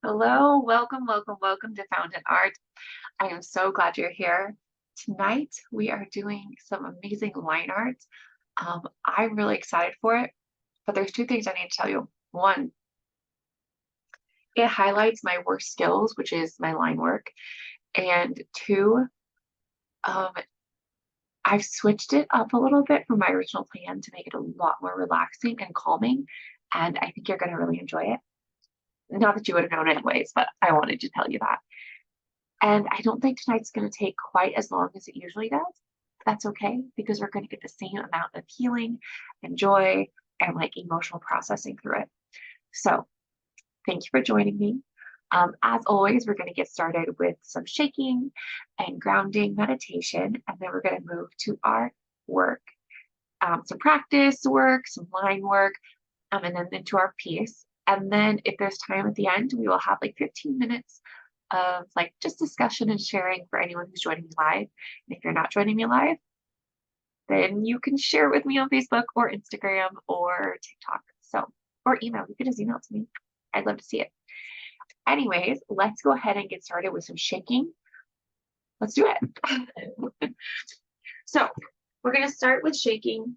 Hello, welcome to Fountain Art. I am so glad you're here. Tonight we are doing some amazing line art. I'm really excited for it, but there's two things I need to tell you. One, it highlights my worst skills, which is my line work. And two, um, I've switched it up a little bit from my original plan to make it a lot more relaxing and calming. And I think you're going to really enjoy it. Not that you would have known anyways, but I wanted to tell you that. And I don't think tonight's going to take quite as long as it usually does. That's okay because we're going to get the same amount of healing and joy and like emotional processing through it. So thank you for joining me. As always, we're going to get started with some shaking and grounding meditation, and then we're going to move to our work, some practice work, some line work, and then into our piece. And then if there's time at the end, we will have like 15 minutes of like just discussion and sharing for anyone who's joining me live. And if you're not joining me live, then you can share with me on Facebook or Instagram or TikTok. So, or email. You can just email it to me. I'd love to see it. Anyways, let's go ahead and get started with some shaking. Let's do it. So, we're going to start with shaking.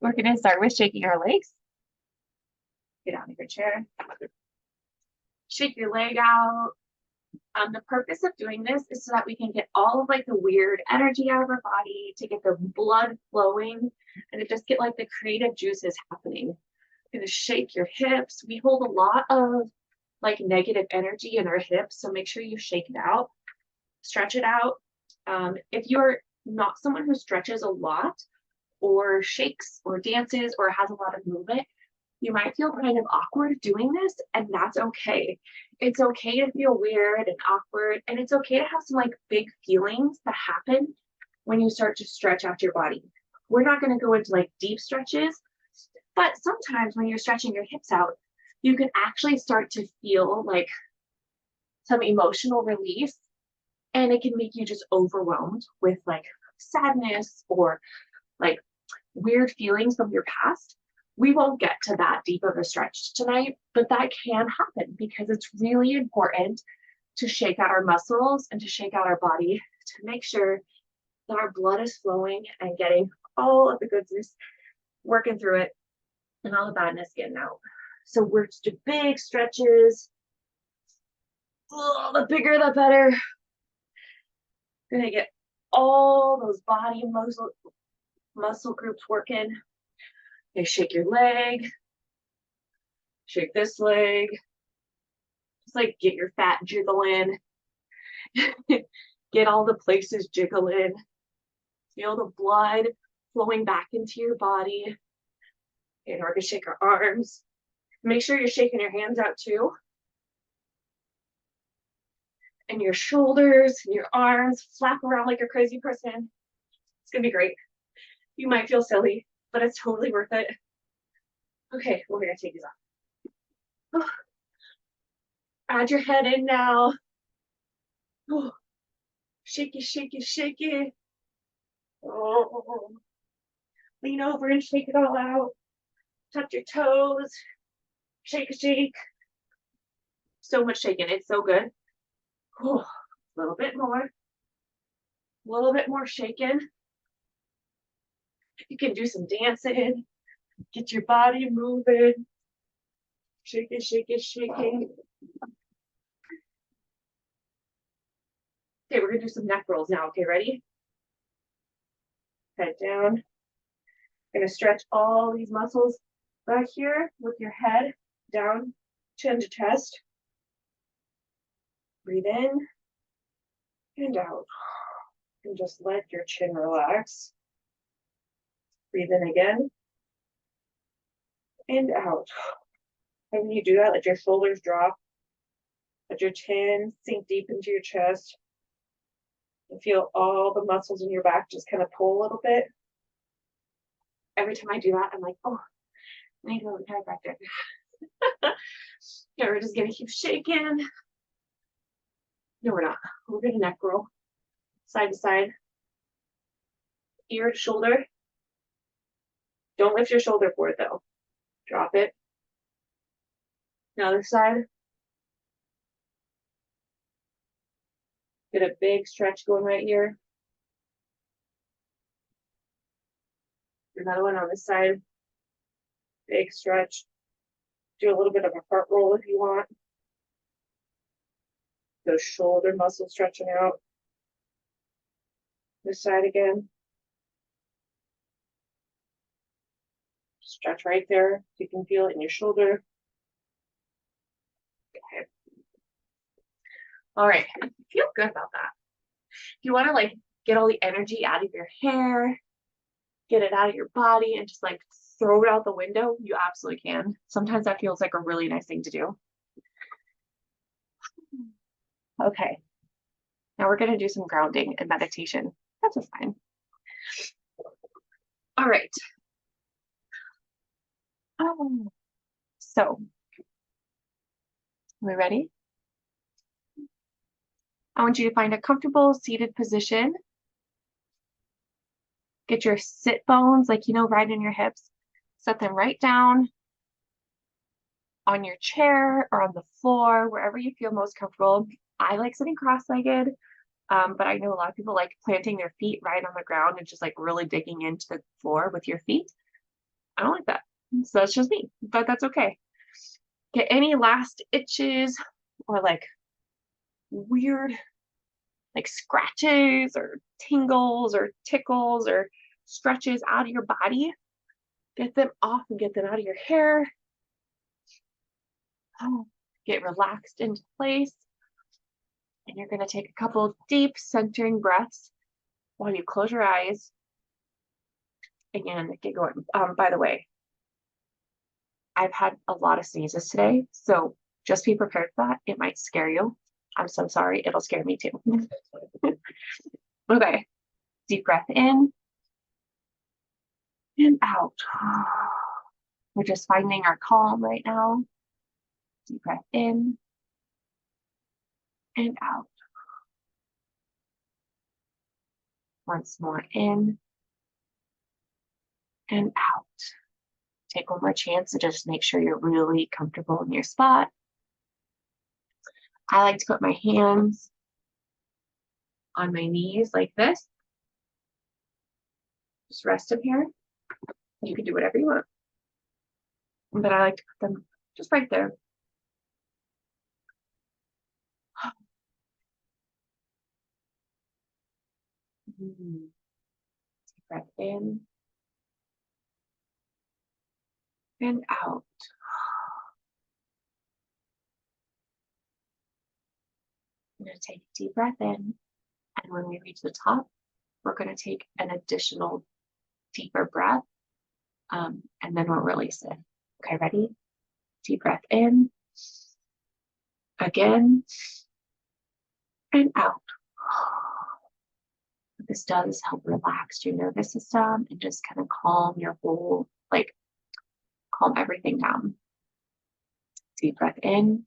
We're going to start with shaking our legs. Get out of your chair. Shake your leg out. The purpose of doing this is so that we can get all of like the weird energy out of our body, to get the blood flowing, and to just get like the creative juices happening. You're gonna shake your hips. We hold a lot of like negative energy in our hips, so make sure you shake it out, stretch it out. If you're not someone who stretches a lot or shakes or dances or has a lot of movement, you might feel kind of awkward doing this, and that's okay. It's okay to feel weird and awkward, and it's okay to have some like big feelings that happen when you start to stretch out your body. We're not going to go into like deep stretches, but sometimes when you're stretching your hips out, you can actually start to feel like some emotional release, and it can make you just overwhelmed with like sadness or like weird feelings from your past. We won't get to that deep of a stretch tonight, but that can happen because it's really important to shake out our muscles and to shake out our body to make sure that our blood is flowing and getting all of the goodness working through it and all the badness getting out. So we're just do big stretches. Oh, the bigger the better. We're gonna get all those body muscle groups working. Okay, shake your leg, shake this leg. Just like get your fat jiggling, get all the places jiggling, feel the blood flowing back into your body. And we're gonna shake our arms. Make sure you're shaking your hands out too. And your shoulders and your arms flap around like a crazy person. It's gonna be great. You might feel silly, but it's totally worth it. Okay, we're gonna take these off. Oh. Add your head in now. Oh. Shake it, shake it, shake it. Oh. Lean over and shake it all out. Touch your toes. Shake, shake. So much shaking. It's so good. Oh, a little bit more. A little bit more shaking. You can do some dancing. Get your body moving. Shake it, shake it, shake it. Okay, we're gonna do some neck rolls now. Okay, ready? Head down. Gonna stretch all these muscles back here with your head down, chin to chest. Breathe in and out. And just let your chin relax. Breathe in again and out. And when you do that, let your shoulders drop. Let your chin sink deep into your chest. And feel all the muscles in your back just kind of pull a little bit. Every time I do that, I'm like, oh, I need to go to the chiropractor. Yeah, we're just gonna keep shaking. No, we're not. We're gonna neck roll. Side to side. Ear to shoulder. Don't lift your shoulder forward though. Drop it. Now this side. Get a big stretch going right here. Another one on this side. Big stretch. Do a little bit of a heart roll if you want. Those shoulder muscles stretching out. This side again. Stretch right there. You can feel it in your shoulder. Okay. All right. Feel good about that. If you want to like get all the energy out of your hair, get it out of your body, and just like throw it out the window, you absolutely can. Sometimes that feels like a really nice thing to do. Okay. Now we're going to do some grounding and meditation. That's just fine. All right. So, are we ready? I want you to find a comfortable seated position. Get your sit bones, like, right in your hips. Set them right down on your chair or on the floor, wherever you feel most comfortable. I like sitting cross-legged, but I know a lot of people like planting their feet right on the ground and just like really digging into the floor with your feet. I don't like that. So that's just me, but that's okay. Get any last itches or like weird like scratches or tingles or tickles or stretches out of your body. Get them off and get them out of your hair. Get relaxed into place. And you're going to take a couple deep centering breaths while you close your eyes. Again, get going. By the way, I've had a lot of sneezes today, so just be prepared for that. It might scare you. I'm so sorry. It'll scare me too. Okay. Deep breath in and out. We're just finding our calm right now. Deep breath in and out. Once more in and out. Take one more chance to just make sure you're really comfortable in your spot. I like to put my hands on my knees like this. Just rest them here. You can do whatever you want. But I like to put them just right there. Deep breath in and out. I'm going to take a deep breath in. And when we reach the top, we're going to take an additional deeper breath. And then we'll release it. Okay, ready? Deep breath in. Again. And out. What this does is help relax your nervous system and just kind of calm your whole, like, calm everything down. Deep breath in.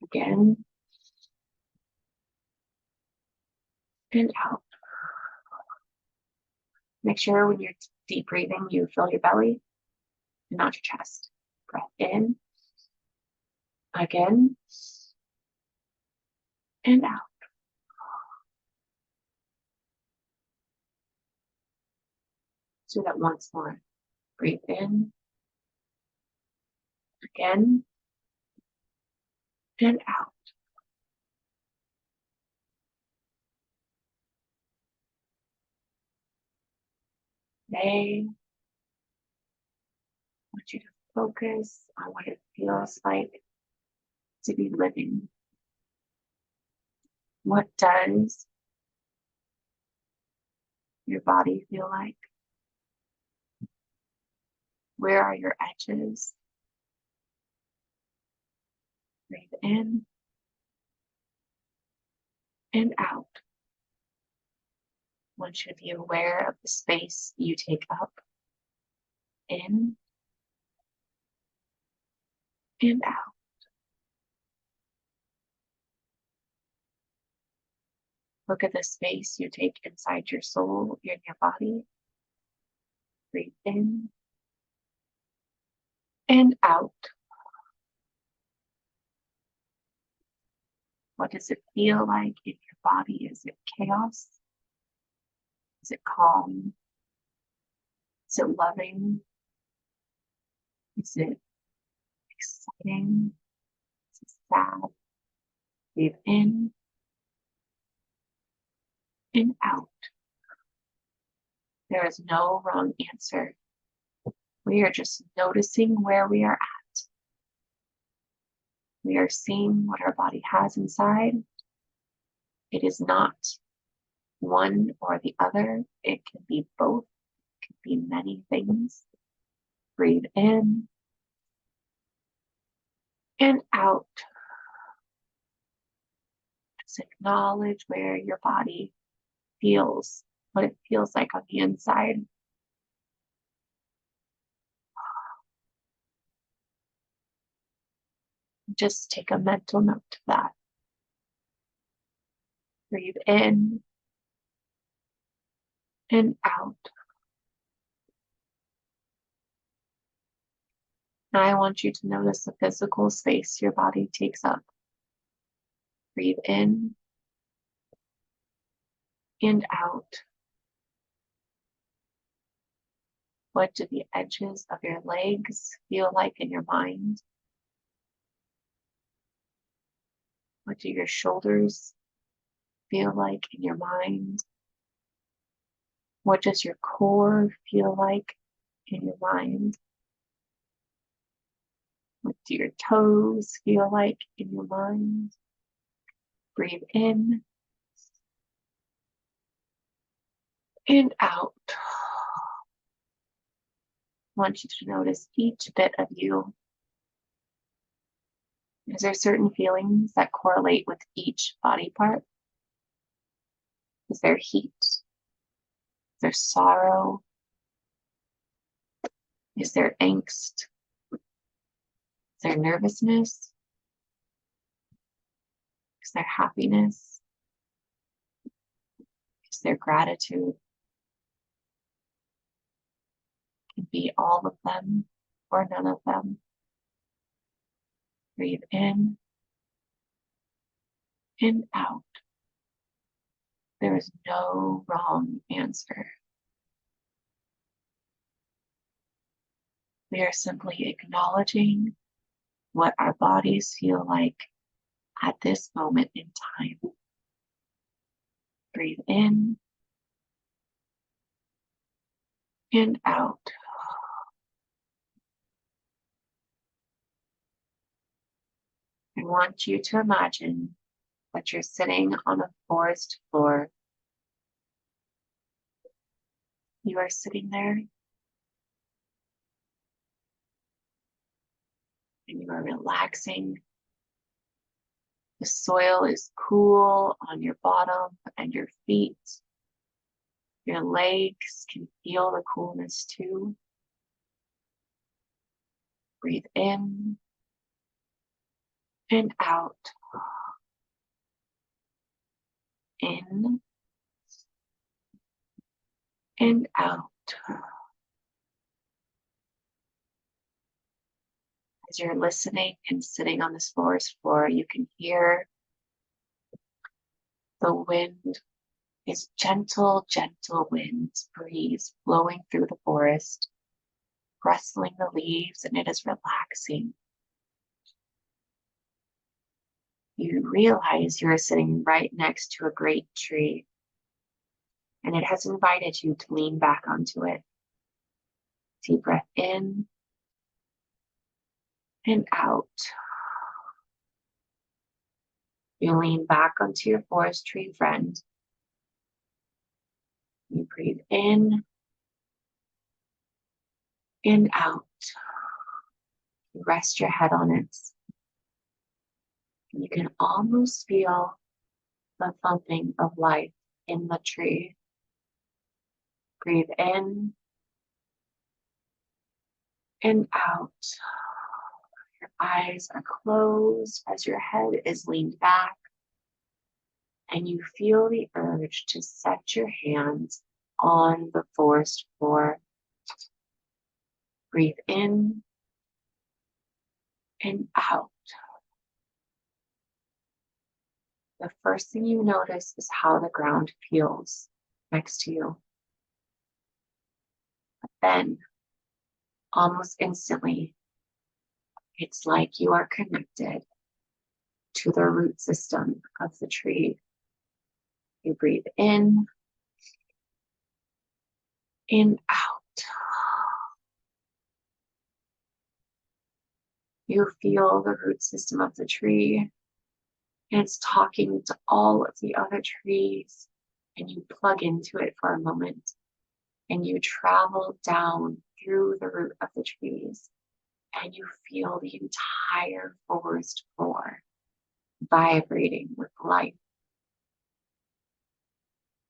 Again. And out. Make sure when you're deep breathing, you fill your belly and not your chest. Breath in. Again. And out. Do that once more. Breathe in. Again. And out. Today, I want you to focus on what it feels like to be living. What does your body feel like? Where are your edges? Breathe in and out. One should be aware of the space you take up. In and out. Look at the space you take inside your soul, in your body. Breathe in and out. What does it feel like in your body? Is it chaos? Is it calm? Is it loving? Is it exciting? Is it sad? Breathe in and out. There is no wrong answer. We are just noticing where we are at. We are seeing what our body has inside. It is not one or the other. It can be both. It can be many things. Breathe in and out. Just acknowledge where your body feels, what it feels like on the inside. Just take a mental note of that. Breathe in and out. Now I want you to notice the physical space your body takes up. Breathe in and out. What do the edges of your legs feel like in your mind? What do your shoulders feel like in your mind? What does your core feel like in your mind? What do your toes feel like in your mind? Breathe in and out. I want you to notice each bit of you. Is there certain feelings that correlate with each body part? Is there heat? Is there sorrow? Is there angst? Is there nervousness? Is there happiness? Is there gratitude? It can be all of them or none of them. Breathe in and out. There is no wrong answer. We are simply acknowledging what our bodies feel like at this moment in time. Breathe in and out. I want you to imagine that you're sitting on a forest floor. You are sitting there and you are relaxing. The soil is cool on your bottom and your feet. Your legs can feel the coolness too. Breathe in and out. In and out. As you're listening and sitting on this forest floor, you can hear the wind is gentle, gentle winds, breeze blowing through the forest, rustling the leaves, and it is relaxing. You realize you are sitting right next to a great tree, and it has invited you to lean back onto it. Deep breath in and out. You lean back onto your forest tree friend. You breathe in and out. You rest your head on it. And you can almost feel the thumping of life in the tree. Breathe in and out. Your eyes are closed as your head is leaned back, and you feel the urge to set your hands on the forest floor. Breathe in and out. the first thing you notice is how the ground feels next to you. But then, almost instantly, it's like you are connected to the root system of the tree. You breathe in and out. You feel the root system of the tree, and it's talking to all of the other trees, and you plug into it for a moment, and you travel down through the root of the trees, and you feel the entire forest floor vibrating with life.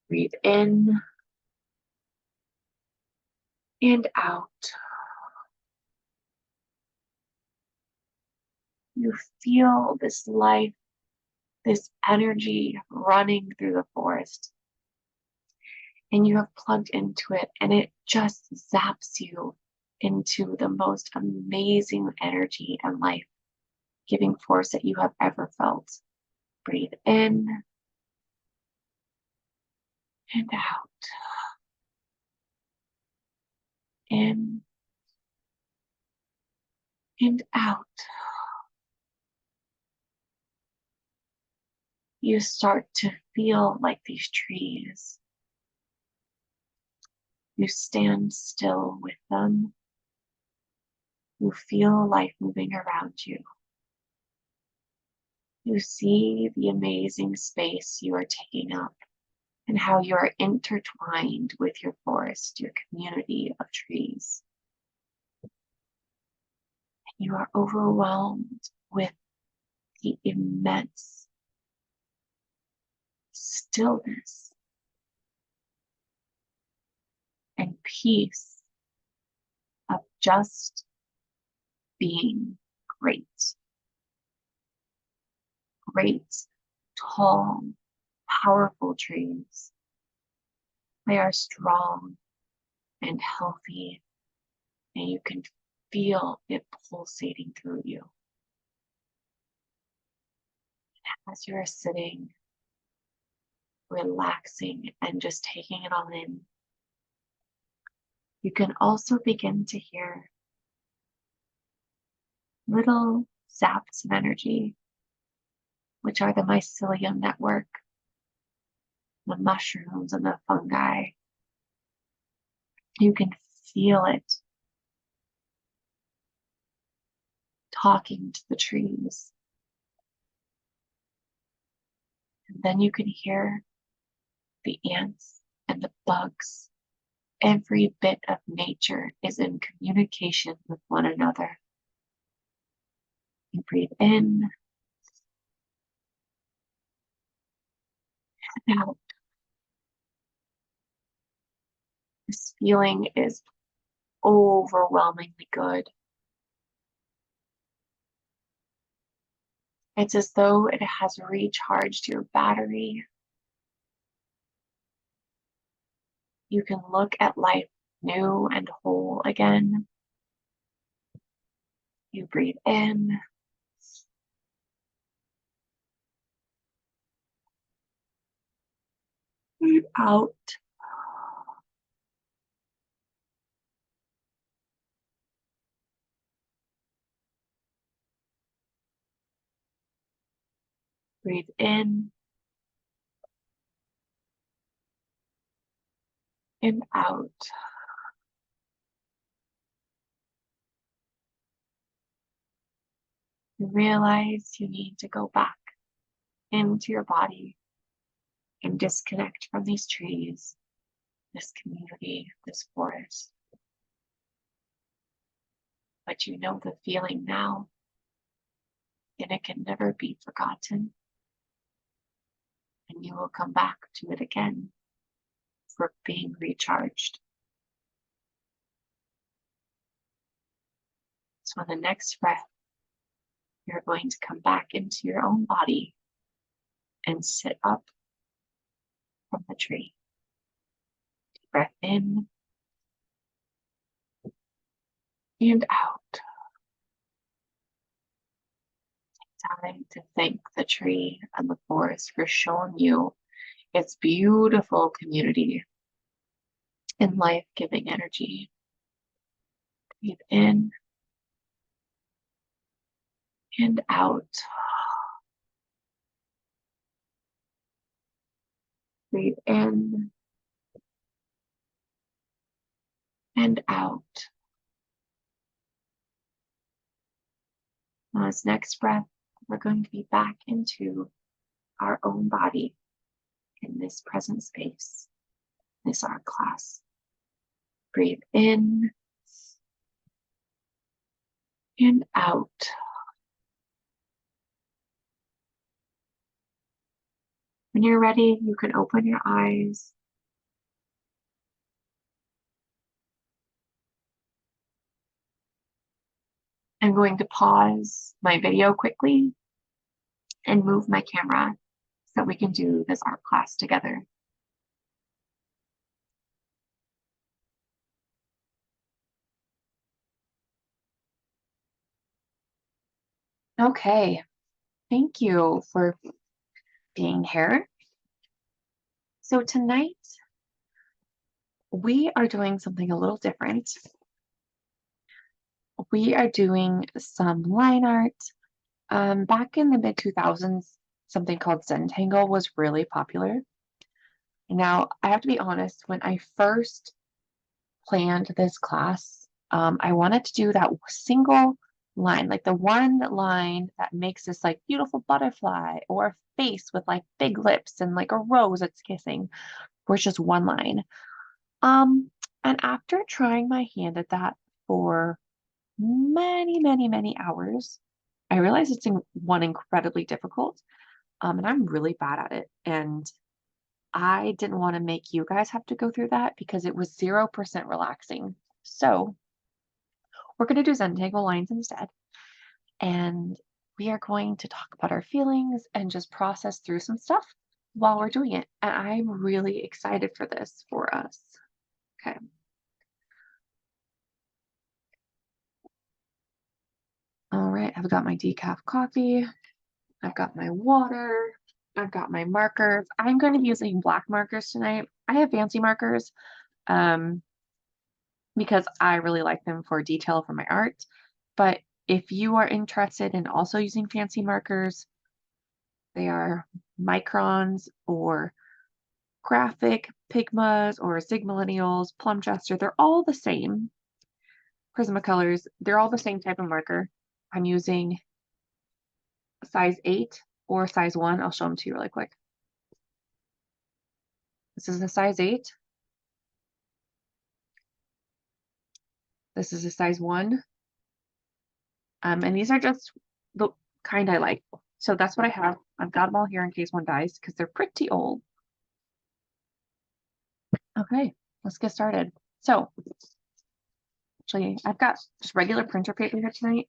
Breathe in and out. You feel this life, this energy running through the forest. And you have plugged into it, and it just zaps you into the most amazing energy and life giving force that you have ever felt. Breathe in and out. In and out. You start to feel like these trees. You stand still with them. You feel life moving around you. You see the amazing space you are taking up and how you are intertwined with your forest, your community of trees. You are overwhelmed with the immense stillness and peace of just being great. Great, tall, powerful trees. They are strong and healthy, and you can feel it pulsating through you. As you're sitting, relaxing, and just taking it all in, you can also begin to hear little zaps of energy, which are the mycelium network, the mushrooms and the fungi. You can feel it talking to the trees. And then you can hear the ants and the bugs. Every bit of nature is in communication with one another. You breathe in and out. This feeling is overwhelmingly good. It's as though it has recharged your battery. You can look at life new and whole again. You breathe in. Breathe out. Breathe in and out. You realize you need to go back into your body and disconnect from these trees, this community, this forest. But you know the feeling now, and it can never be forgotten. And you will come back to it again for being recharged. So on the next breath, you're going to come back into your own body and sit up from the tree. Deep breath in and out. time to thank the tree and the forest for showing you its beautiful community and life-giving energy. Breathe in and out. Breathe in and out. On this next breath, we're going to be back into our own body in this present space, this art class. Breathe in and out. When you're ready, you can open your eyes. I'm going to pause my video quickly and move my camera so we can do this art class together. Okay, thank you for being here. So tonight, we are doing something a little different. We are doing some line art. Back in the mid-2000s, something called Zentangle was really popular. Now, I have to be honest, when I first planned this class, I wanted to do that single line, like the one line that makes this like beautiful butterfly or a face with like big lips and like a rose that's kissing, where it's just one line. And after trying my hand at that for many, many, many hours, I realized it's incredibly difficult. And I'm really bad at it. And I didn't want to make you guys have to go through that because it was 0% relaxing. So we're going to do Zentangle lines instead. And we are going to talk about our feelings and just process through some stuff while we're doing it. And I'm really excited for this for us. Okay. All right, I've got my decaf coffee. I've got my water. I've got my markers. I'm going to be using black markers tonight. I have fancy markers because I really like them for detail for my art. But if you are interested in also using fancy markers, they are microns or graphic, Pigmas or Sigma-Lineals, Plum Jester. They're all the same. Prismacolors, they're all the same type of marker. I'm using size 8 or size 1. I'll show them to you really quick. This is a size 8. This is a size 1. And these are just the kind I like. So that's what I have. I've got them all here in case one dies because they're pretty old. Okay, let's get started. So actually, I've got just regular printer paper here tonight.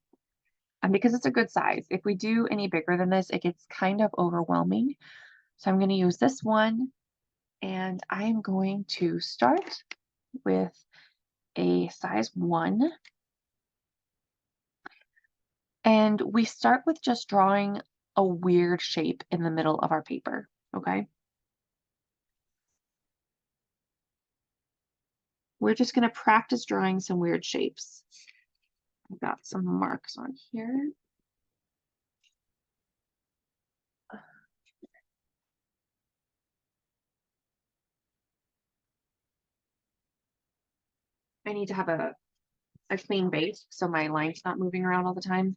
And because it's a good size, if we do any bigger than this, it gets kind of overwhelming. So I'm going to use this one. And I'm going to start with a size 1. And we start with just drawing a weird shape in the middle of our paper, okay? We're just going to practice drawing some weird shapes. I've got some marks on here. I need to have a clean base so my line's not moving around all the time.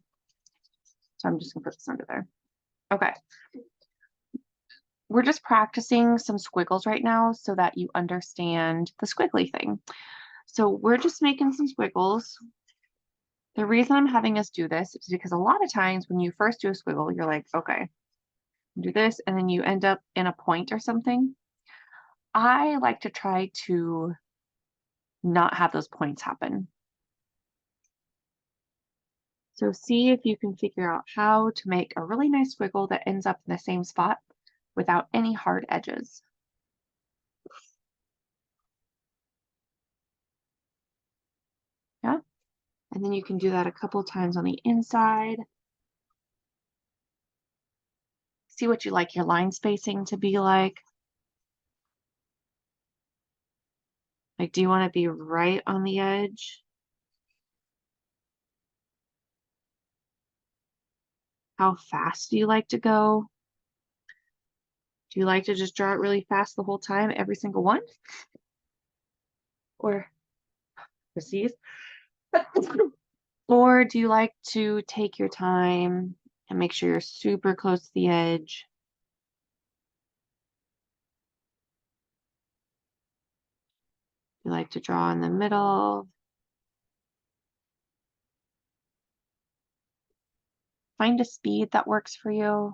So I'm just going to put this under there. Okay. We're just practicing some squiggles right now so that you understand the squiggly thing. So we're just making some squiggles. The reason I'm having us do this is because a lot of times when you first do a squiggle, you're like, okay, do this, and then you end up in a point or something. I like to try to not have those points happen. So see if you can figure out how to make a really nice squiggle that ends up in the same spot without any hard edges. Yeah, and then you can do that a couple times on the inside. See what you like your line spacing to be like. Like, do you want to be right on the edge? How fast do you like to go? Do you like to just draw it really fast the whole time, every single one? Or proceed? Or do you like to take your time and make sure you're super close to the edge? You like to draw in the middle. Find a speed that works for you.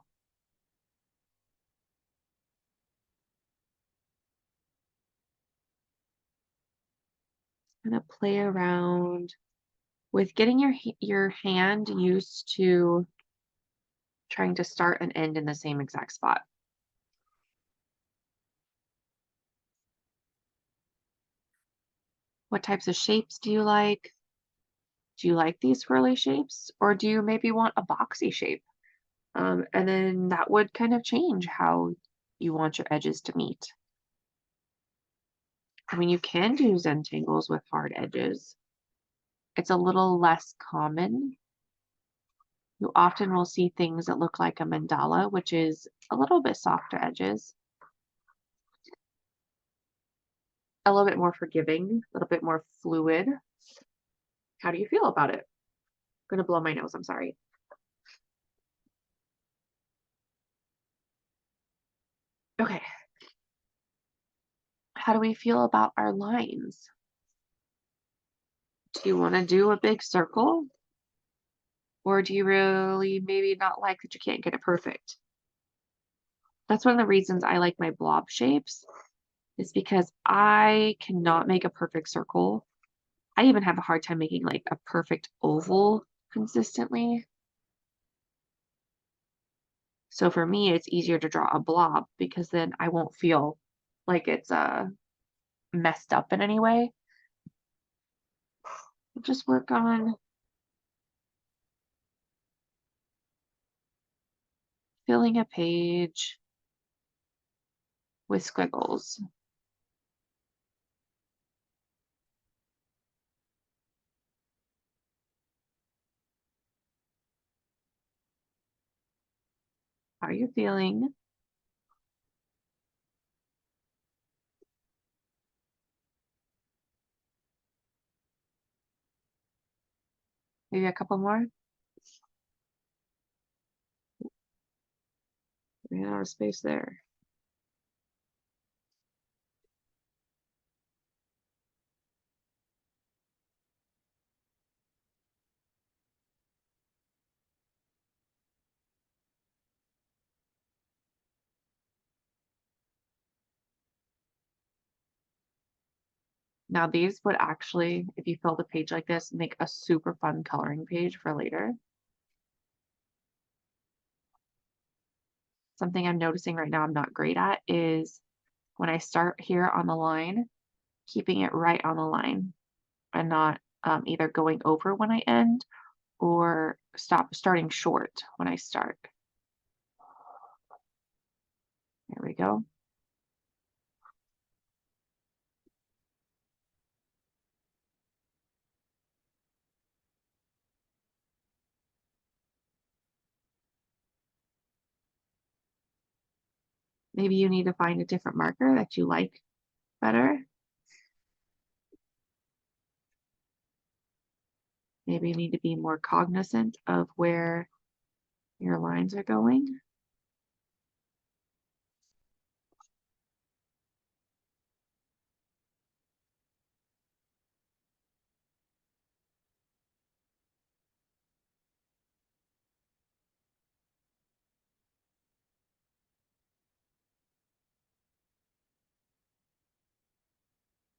Kind of play around with getting your hand used to trying to start and end in the same exact spot. What types of shapes do you like? Do you like these swirly shapes, or do you maybe want a boxy shape? And then that would kind of change how you want your edges to meet. I mean, you can do Zentangles with hard edges. It's a little less common. You often will see things that look like a mandala, which is a little bit softer edges, a little bit more forgiving, a little bit more fluid. How do you feel about it? I'm gonna blow my nose, I'm sorry. Okay. How do we feel about our lines? Do you want to do a big circle? Or do you really maybe not like that you can't get it perfect? That's one of the reasons I like my blob shapes, is because I cannot make a perfect circle. I even have a hard time making like a perfect oval consistently. So for me, it's easier to draw a blob because then I won't feel like it's messed up in any way. Just work on filling a page with squiggles. How are you feeling? Maybe a couple more? We ran out of space there. Now these would actually, if you fill the page like this, make a super fun coloring page for later. Something I'm noticing right now I'm not great at is when I start here on the line, keeping it right on the line and not either going over when I end or starting short when I start. There we go. Maybe you need to find a different marker that you like better. Maybe you need to be more cognizant of where your lines are going.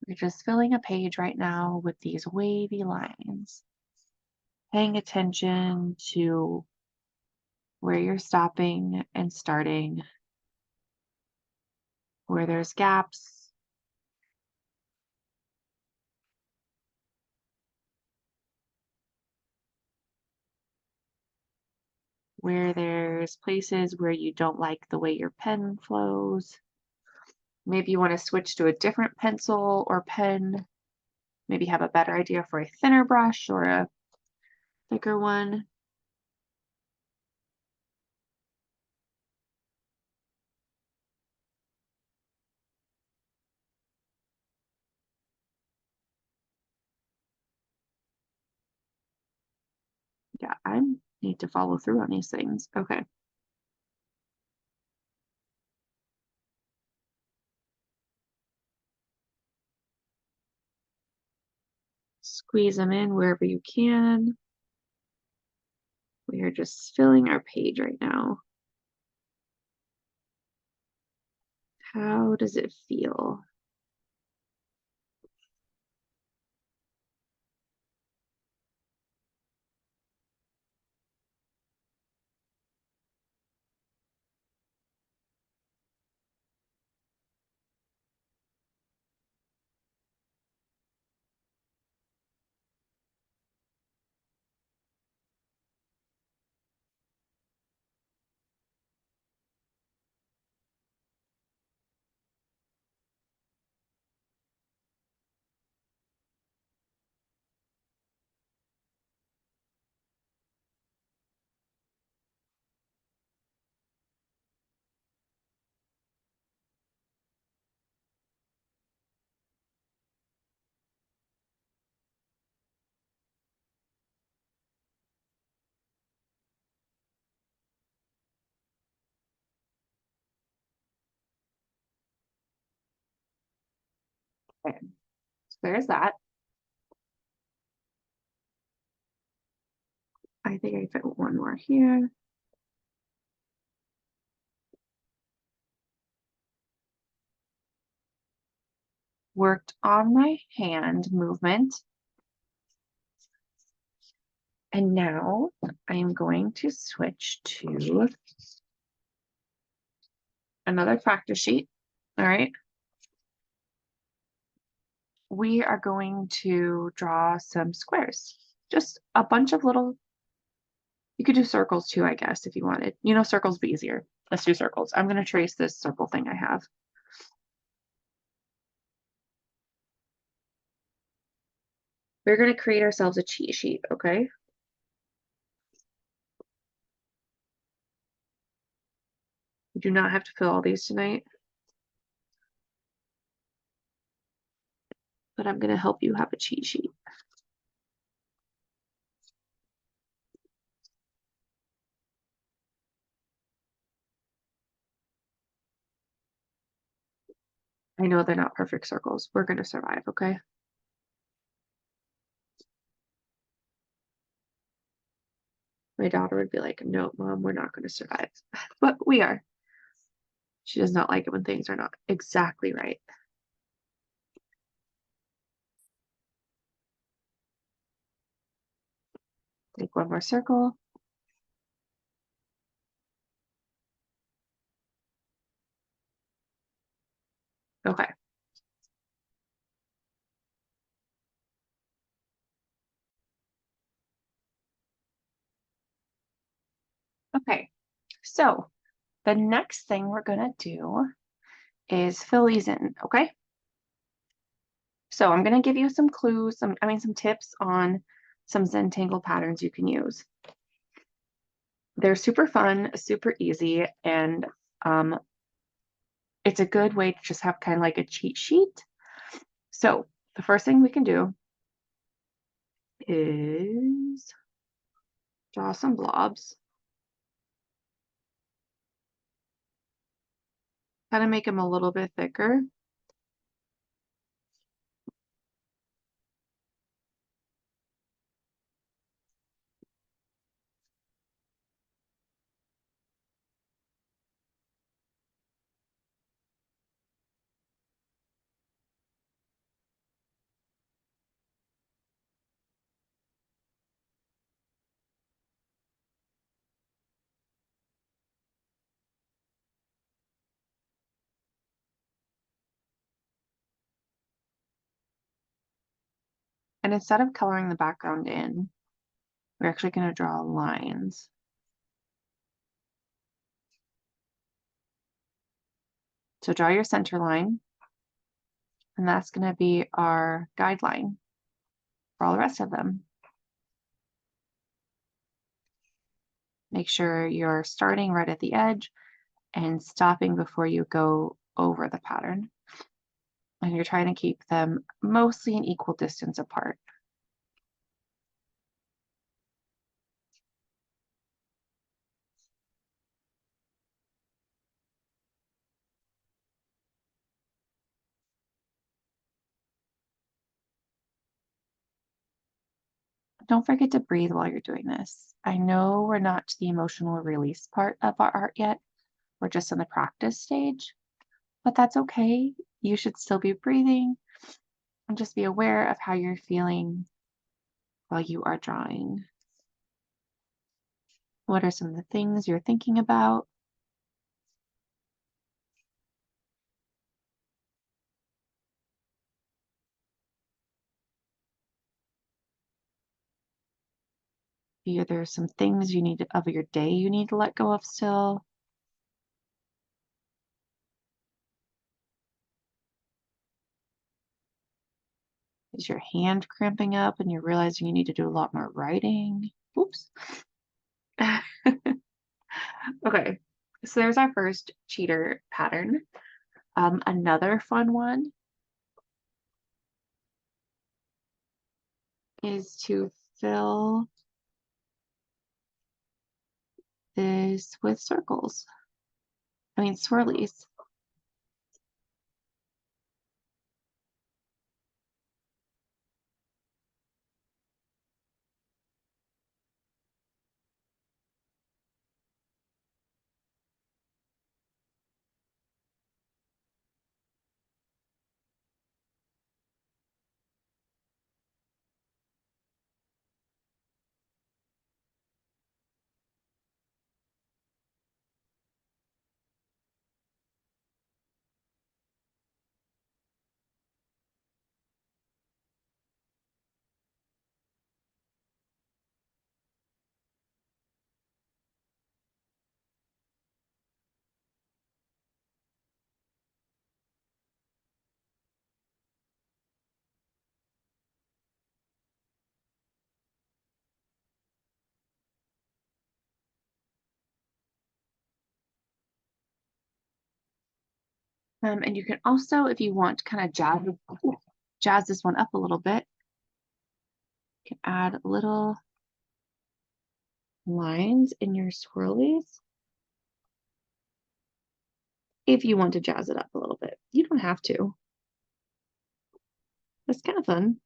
You're just filling a page right now with these wavy lines, paying attention to where you're stopping and starting, where there's gaps, where there's places where you don't like the way your pen flows. Maybe you want to switch to a different pencil or pen. Maybe have a better idea for a thinner brush or a thicker one. Yeah, I need to follow through on these things. Okay. Squeeze them in wherever you can. We are just filling our page right now. How does it feel? Okay, so there's that. I think I fit one more here. Worked on my hand movement. And now I am going to switch to another practice sheet. All right. We are going to draw some squares. Just a bunch of little, you could do circles too, I guess, if you wanted. You know, circles be easier. Let's do circles. I'm going to trace this circle thing I have. We're going to create ourselves a cheat sheet, okay? You do not have to fill all these tonight, but I'm going to help you have a cheat sheet. I know they're not perfect circles. We're going to survive, okay? My daughter would be like, no, Mom, we're not going to survive. But we are. She does not like it when things are not exactly right. Take one more circle. Okay. Okay. So the next thing we're going to do is fill these in, okay? So I'm going to give you some clues, some tips on some Zentangle patterns you can use. They're super fun, super easy, and it's a good way to just have kind of like a cheat sheet. So the first thing we can do is draw some blobs. Kind of make them a little bit thicker. And instead of coloring the background in, we're actually going to draw lines. So draw your center line, and that's going to be our guideline for all the rest of them. Make sure you're starting right at the edge and stopping before you go over the pattern. And you're trying to keep them mostly an equal distance apart. Don't forget to breathe while you're doing this. I know we're not to the emotional release part of our art yet. We're just in the practice stage, but that's okay. You should still be breathing and just be aware of how you're feeling while you are drawing. What are some of the things you're thinking about? Maybe there's some things you need of your day you need to let go of still. Is your hand cramping up and you're realizing you need to do a lot more writing? Oops. Okay, so there's our first cheater pattern. Another fun one is to fill this with circles. I mean, swirlies. And you can also, if you want, kind of jazz this one up a little bit. You can add little lines in your swirlies if you want to jazz it up a little bit. You don't have to. It's kind of fun.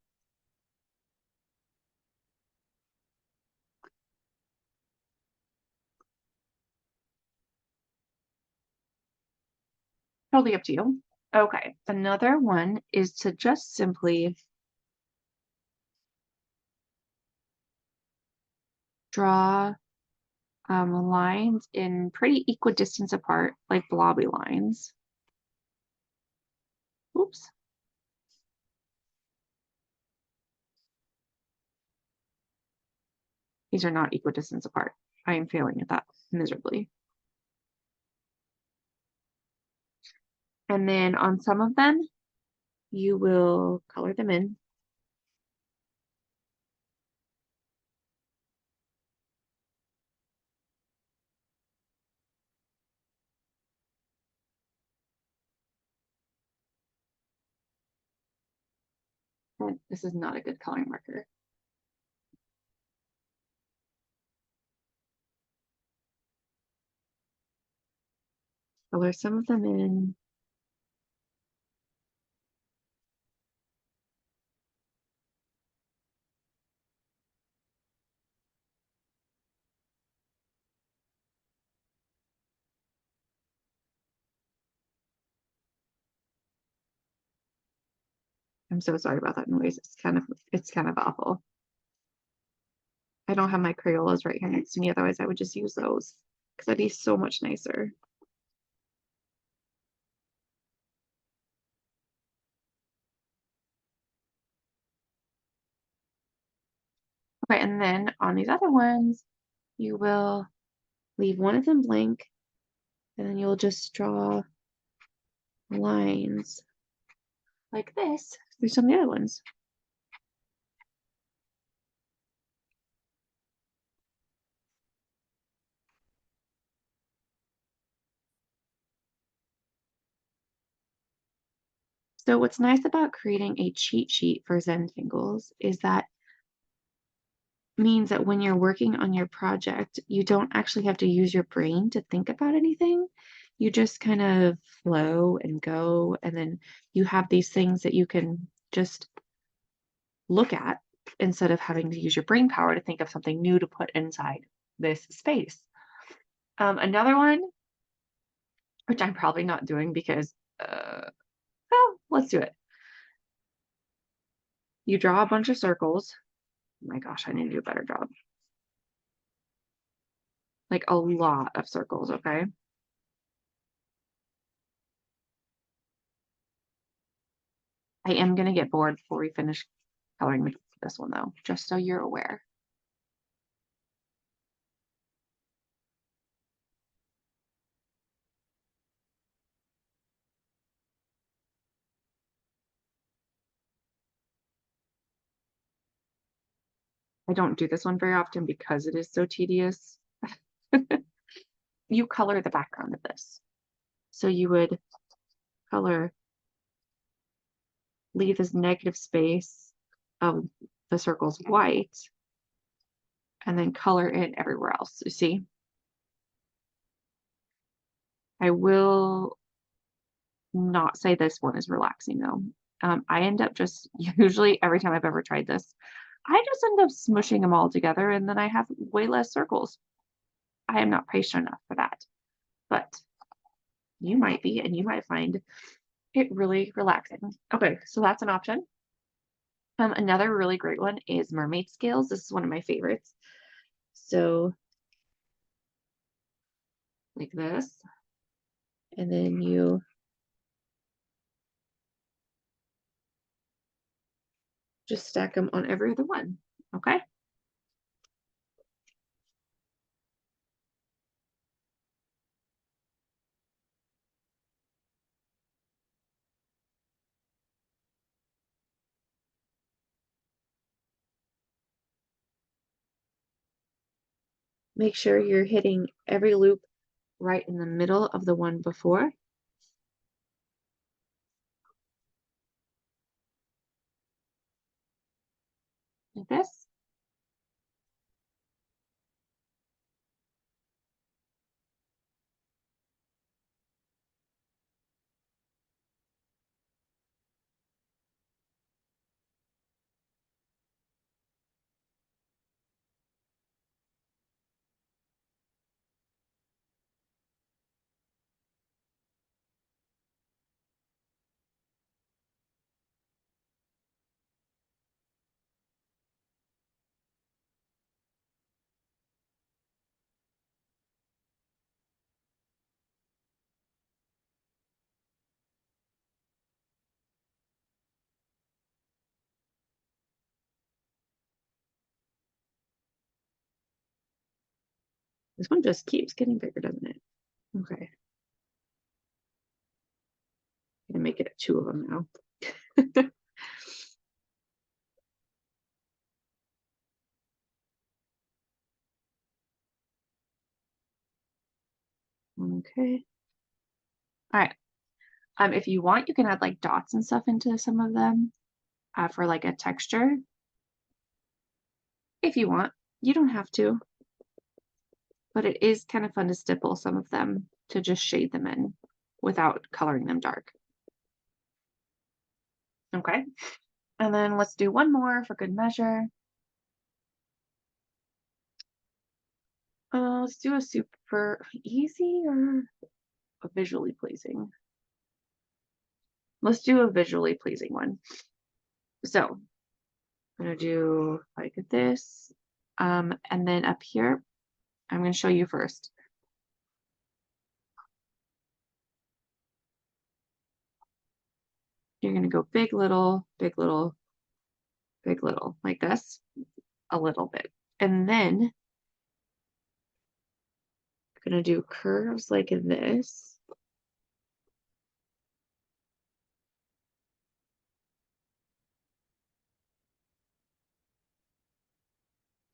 Totally up to you. Okay, another one is to just simply draw lines in pretty equidistance apart, like blobby lines. Oops. These are not equidistance apart. I am failing at that miserably. And then on some of them, you will color them in. And this is not a good coloring marker. Color some of them in. I'm so sorry about that noise. It's kind of awful. I don't have my Crayolas right here next to me, otherwise I would just use those because that'd be so much nicer. Okay, and then on these other ones, you will leave one of them blank, and then you'll just draw lines like this through some of the other ones. So what's nice about creating a cheat sheet for Zentangles is that means that when you're working on your project, you don't actually have to use your brain to think about anything. You just kind of flow and go, and then you have these things that you can just look at instead of having to use your brain power to think of something new to put inside this space. Another one, which I'm probably not doing because, well, let's do it. You draw a bunch of circles. Oh my gosh, I need to do a better job. Like a lot of circles, okay? I am going to get bored before we finish coloring this one though, just so you're aware. I don't do this one very often because it is so tedious. You color the background of this. So you would color, leave this negative space of the circles white, and then color in everywhere else, you see? I will not say this one is relaxing though. I end up just, usually every time I've ever tried this, I just end up smushing them all together and then I have way less circles. I am not patient enough for that, but you might be, and you might find it really relaxing. Okay, so that's an option. Another really great one is mermaid scales. This is one of my favorites. So like this, and then you just stack them on every other one, okay? Make sure you're hitting every loop right in the middle of the one before. Like this. This one just keeps getting bigger, doesn't it? Okay. I'm gonna make it 2 of them now. Okay. All right. If you want, you can add like dots and stuff into some of them for like a texture. If you want, you don't have to, but it is kind of fun to stipple some of them to just shade them in without coloring them dark. Okay. And then let's do one more for good measure. Let's do a super easy or a visually pleasing. Let's do a visually pleasing one. So I'm gonna do like this. And then up here, I'm gonna show you first. You're gonna go big, little, big, little, big, little, like this, a little bit. And then I'm gonna do curves like this.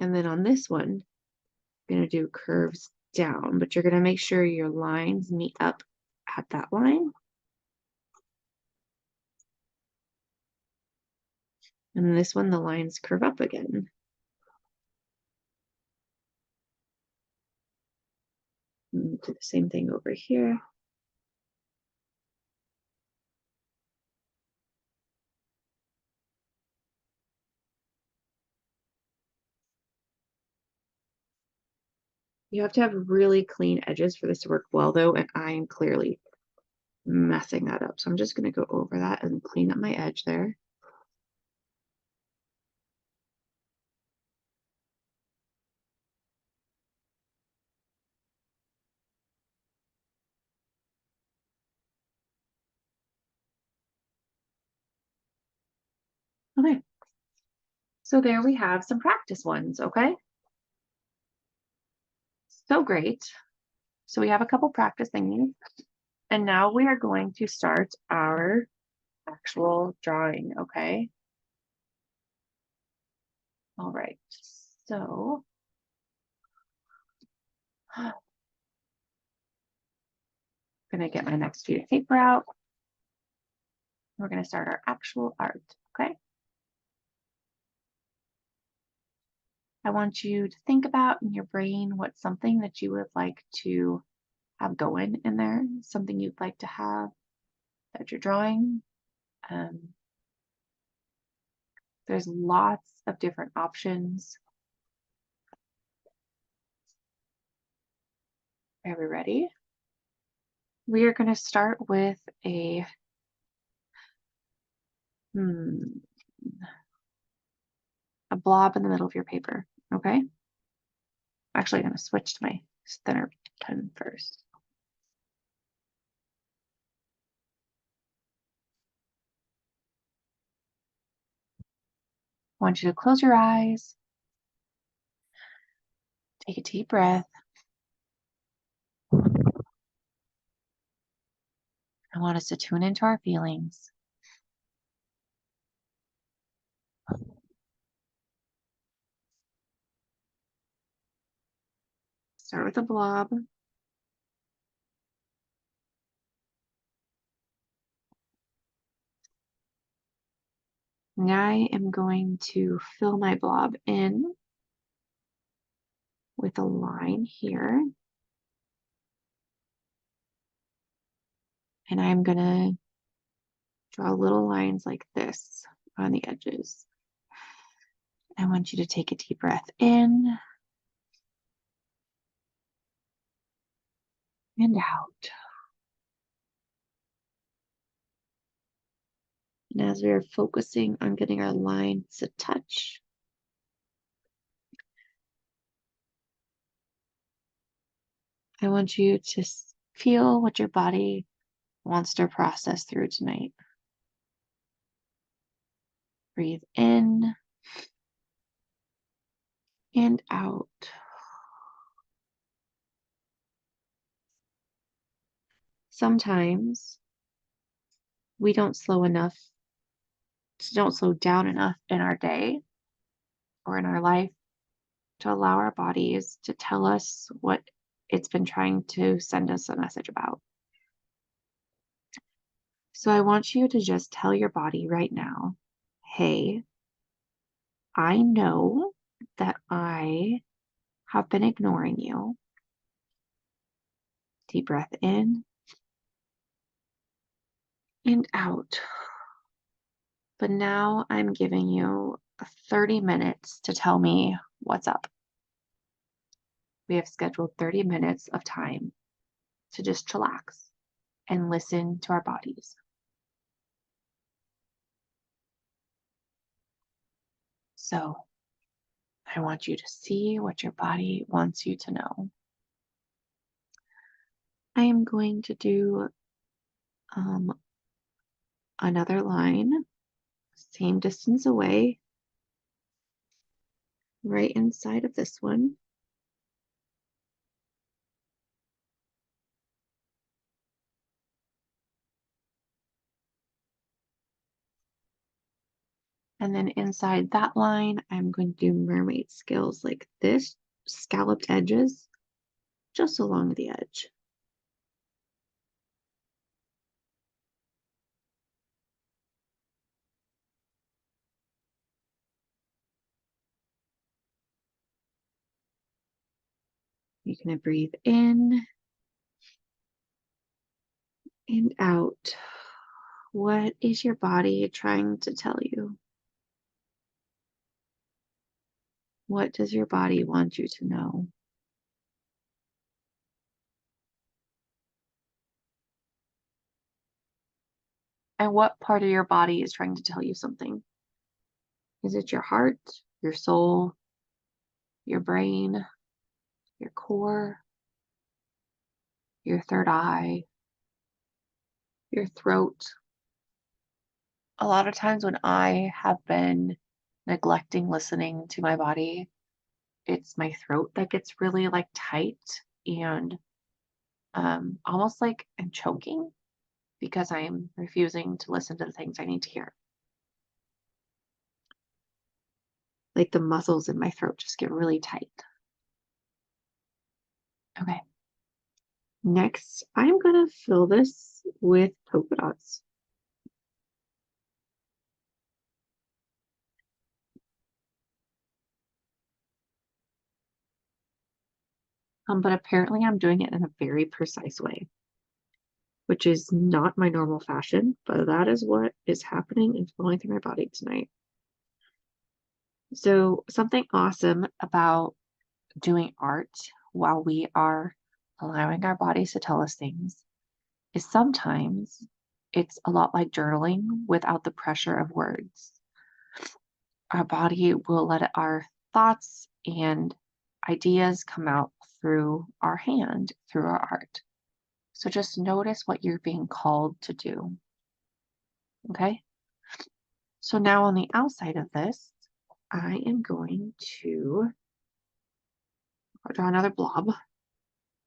And then on this one, you're going to do curves down, but you're going to make sure your lines meet up at that line. And this one, the lines curve up again. And do the same thing over here. You have to have really clean edges for this to work well, though, and I am clearly messing that up. So I'm just going to go over that and clean up my edge there. Okay. So there we have some practice ones, okay? So great. So we have a couple practice thingies. And now we are going to start our actual drawing, okay? All right. So I'm going to get my next sheet of paper out. We're going to start our actual art, okay? I want you to think about in your brain what's something that you would like to have going in there, something you'd like to have that you're drawing. There's lots of different options. Are we ready? We are going to start with a blob in the middle of your paper, okay? Actually, I'm going to switch to my thinner pen first. I want you to close your eyes, take a deep breath. I want us to tune into our feelings. Start with a blob. Now I am going to fill my blob in with a line here. And I'm going to draw little lines like this on the edges. I want you to take a deep breath in and out. And as we are focusing on getting our lines to touch, I want you to feel what your body wants to process through tonight. Breathe in and out. Sometimes we don't slow down enough in our day or in our life to allow our bodies to tell us what it's been trying to send us a message about. So I want you to just tell your body right now, hey, I know that I have been ignoring you. Deep breath in and out. But now I'm giving you 30 minutes to tell me what's up. We have scheduled 30 minutes of time to just chillax and listen to our bodies. So I want you to see what your body wants you to know. I am going to do another line, same distance away, right inside of this one. And then inside that line, I'm going to do mermaid scales like this, scalloped edges just along the edge. You're going to breathe in and out. What is your body trying to tell you? What does your body want you to know? And what part of your body is trying to tell you something? Is it your heart, your soul, your brain, your core, your third eye, your throat? A lot of times when I have been neglecting listening to my body, it's my throat that gets really like tight and almost like I'm choking because I'm refusing to listen to the things I need to hear. Like the muscles in my throat just get really tight. Okay. Next, I'm going to fill this with polka dots. But apparently I'm doing it in a very precise way, which is not my normal fashion, but that is what is happening and flowing through my body tonight. So something awesome about doing art while we are allowing our bodies to tell us things is sometimes it's a lot like journaling without the pressure of words. Our body will let our thoughts and ideas come out through our hand, through our art. So just notice what you're being called to do. Okay? So now on the outside of this, I am going to draw another blob.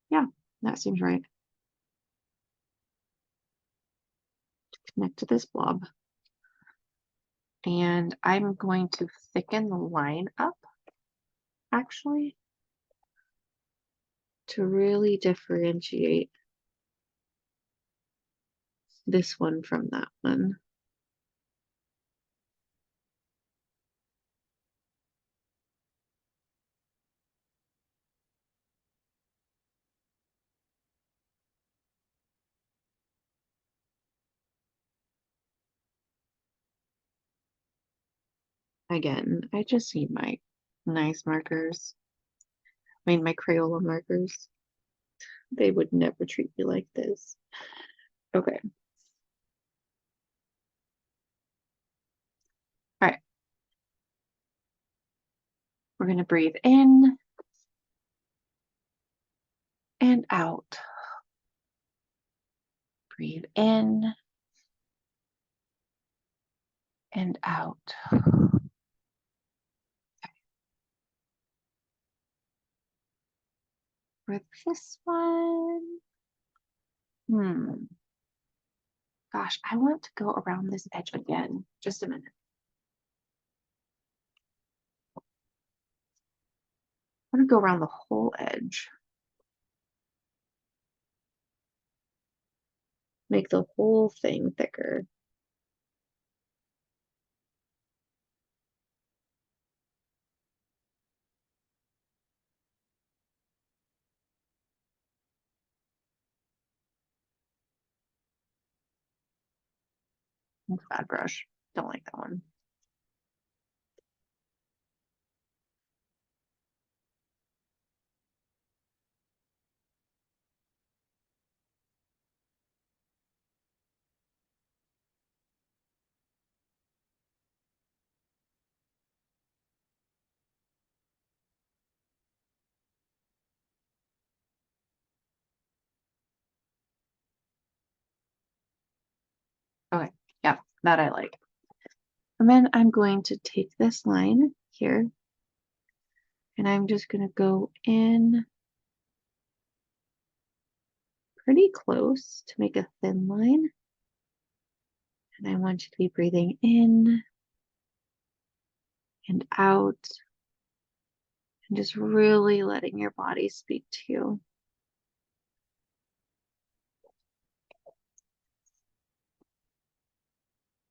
Yeah, that seems right. Connect to this blob. And I'm going to thicken the line up, actually, to really differentiate this one from that one. Again, I just need my nice markers. I mean, my Crayola markers. They would never treat me like this. Okay. All right. We're going to breathe in and out. Breathe in and out. For this one, gosh, I want to go around this edge again. Just a minute. I want to go around the whole edge. Make the whole thing thicker. Bad brush. Don't like that one. Okay, yeah, that I like. And then I'm going to take this line here and I'm just going to go in pretty close to make a thin line. And I want you to be breathing in and out, and just really letting your body speak to you.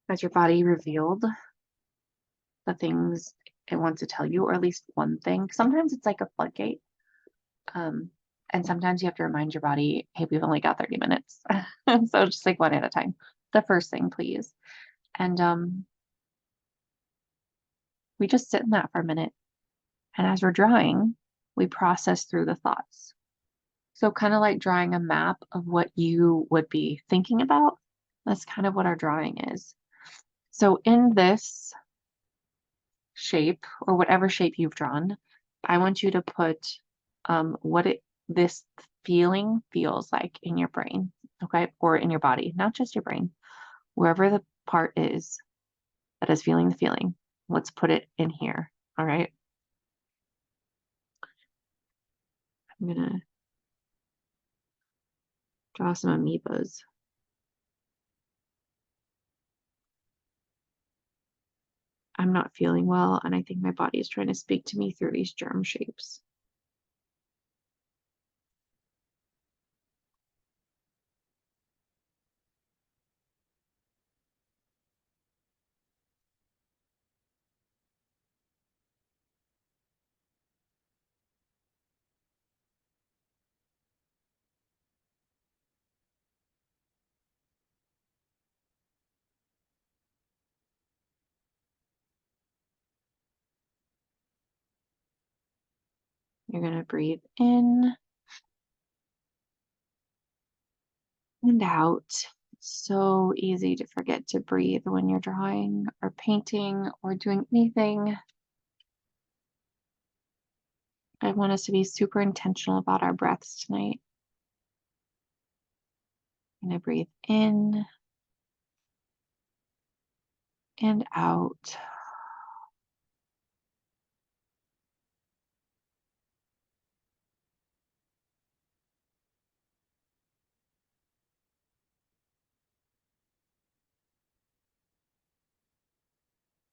Has your body revealed the things it wants to tell you, or at least one thing? Sometimes it's like a floodgate. And sometimes you have to remind your body, hey, we've only got 30 minutes. So just like one at a time. The first thing, please. And we just sit in that for a minute. And as we're drawing, we process through the thoughts. So kind of like drawing a map of what you would be thinking about. That's kind of what our drawing is. So in this shape, or whatever shape you've drawn, I want you to put this feeling feels like in your brain, okay? Or in your body, not just your brain. Wherever the part is that is feeling the feeling, let's put it in here, all right? I'm gonna draw some amoebas. I'm not feeling well, and I think my body is trying to speak to me through these germ shapes. You're gonna breathe in and out. It's so easy to forget to breathe when you're drawing or painting or doing anything. I want us to be super intentional about our breaths tonight. I'm gonna breathe in and out.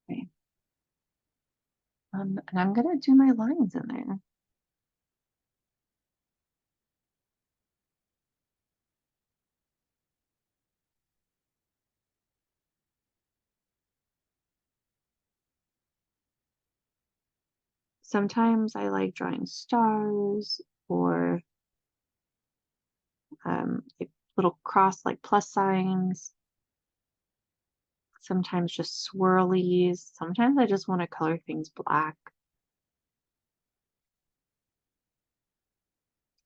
Okay. And I'm gonna do my lines in there. Sometimes I like drawing stars or like little cross like plus signs. Sometimes just swirlies. Sometimes I just want to color things black.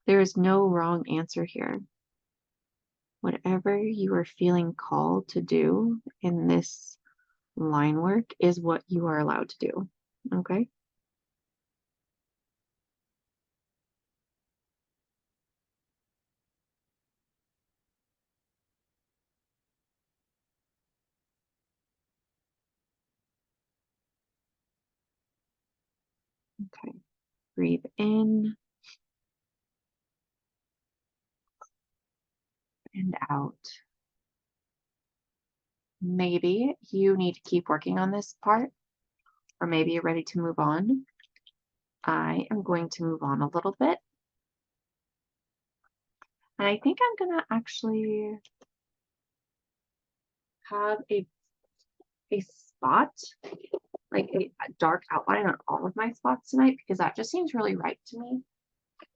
There is no wrong answer here. Whatever you are feeling called to do in this line work is what you are allowed to do. Okay? Okay. Breathe in and out. Maybe you need to keep working on this part, or maybe you're ready to move on. I am going to move on a little bit. And I think I'm going to actually have a spot, like a dark outline on all of my spots tonight, because that just seems really right to me.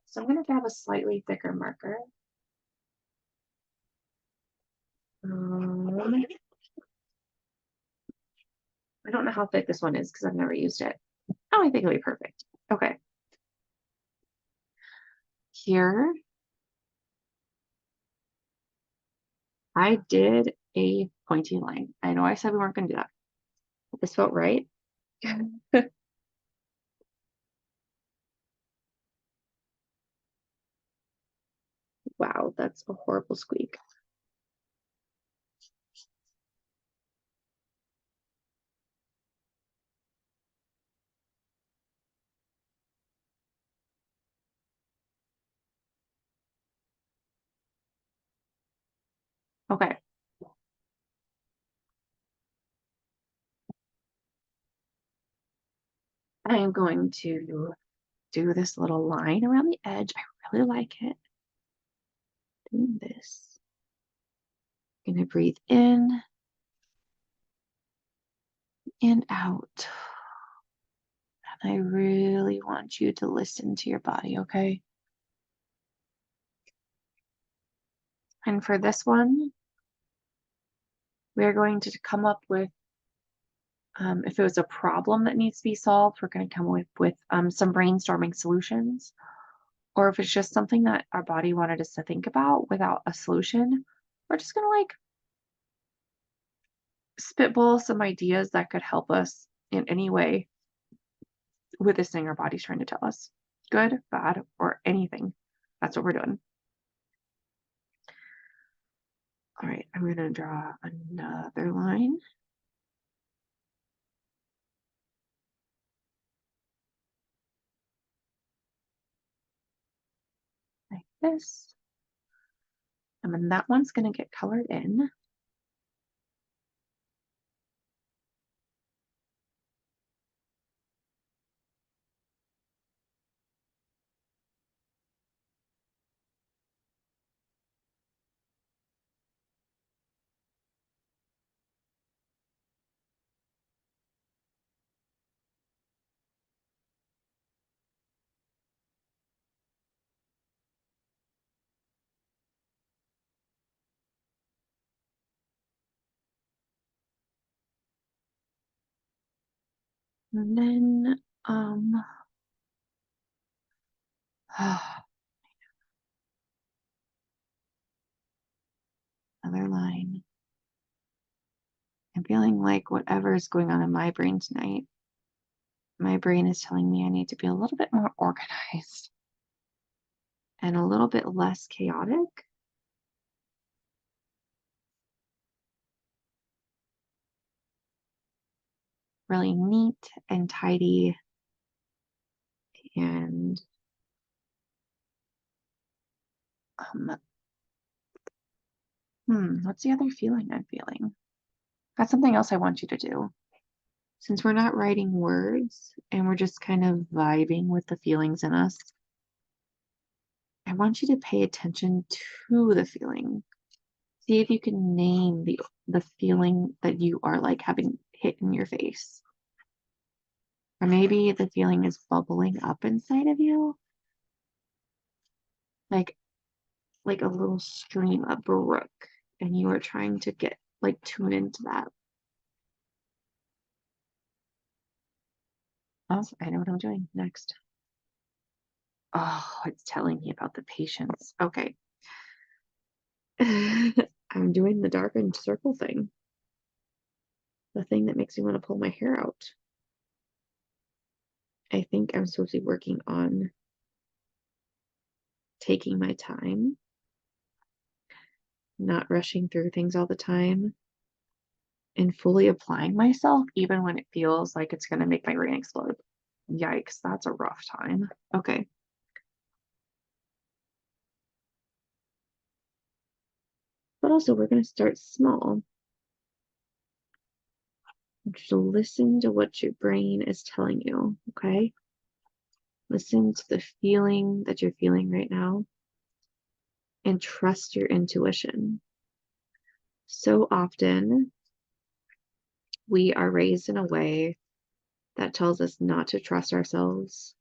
So I'm going to grab a slightly thicker marker. I don't know how thick this one is because I've never used it. Oh, I think it'll be perfect. Okay. Here, I did a pointy line. I know I said we weren't going to do that. But this felt right. Wow, that's a horrible squeak. Okay. I am going to do this little line around the edge. I really like it. Doing this. Gonna breathe in and out. And I really want you to listen to your body, okay? And for this one, we're going to come up with, if it was a problem that needs to be solved, we're going to come up with some brainstorming solutions. Or if it's just something that our body wanted us to think about without a solution, we're just going to like spitball some ideas that could help us in any way with this thing our body's trying to tell us. Good, bad, or anything. That's what we're doing. All right, I'm going to draw another line. Like this. And then that one's going to get colored in. And then, another line. I'm feeling like whatever is going on in my brain tonight, my brain is telling me I need to be a little bit more organized and a little bit less chaotic. Really neat and tidy. And what's the other feeling I'm feeling? That's something else I want you to do. Since we're not writing words and we're just kind of vibing with the feelings in us, I want you to pay attention to the feeling. See if you can name the feeling that you are like having hit in your face. Or maybe the feeling is bubbling up inside of you. Like a little stream, a brook, and you are trying to get like tune into that. Oh, I know what I'm doing next. Oh, it's telling me about the patience. Okay. I'm doing the darkened circle thing. The thing that makes me want to pull my hair out. I think I'm supposed to be working on taking my time, not rushing through things all the time, and fully applying myself, even when it feels like it's going to make my brain explode. Yikes, that's a rough time. Okay. But also, we're going to start small. Just listen to what your brain is telling you, okay? Listen to the feeling that you're feeling right now and trust your intuition. So often, we are raised in a way that tells us not to trust ourselves,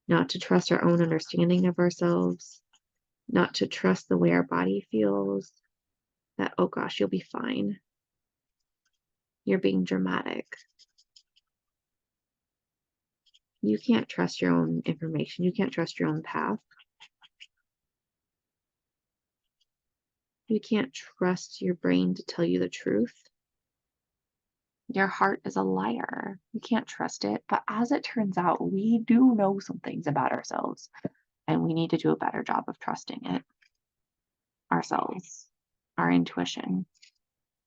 not to trust our own understanding of ourselves, not to trust the way our body feels, that, oh gosh, you'll be fine. You're being dramatic. You can't trust your own information. You can't trust your own path. You can't trust your brain to tell you the truth. Your heart is a liar. You can't trust it. But as it turns out, we do know some things about ourselves, and we need to do a better job of trusting it ourselves, our intuition,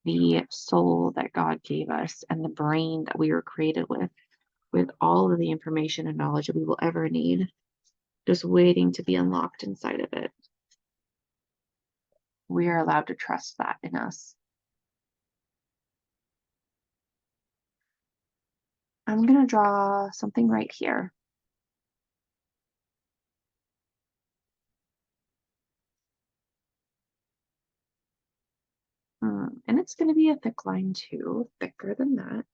the soul that God gave us, and the brain that we were created with all of the information and knowledge that we will ever need, just waiting to be unlocked inside of it. We are allowed to trust that in us. I'm gonna draw something right here. And it's gonna be a thick line too, thicker than that.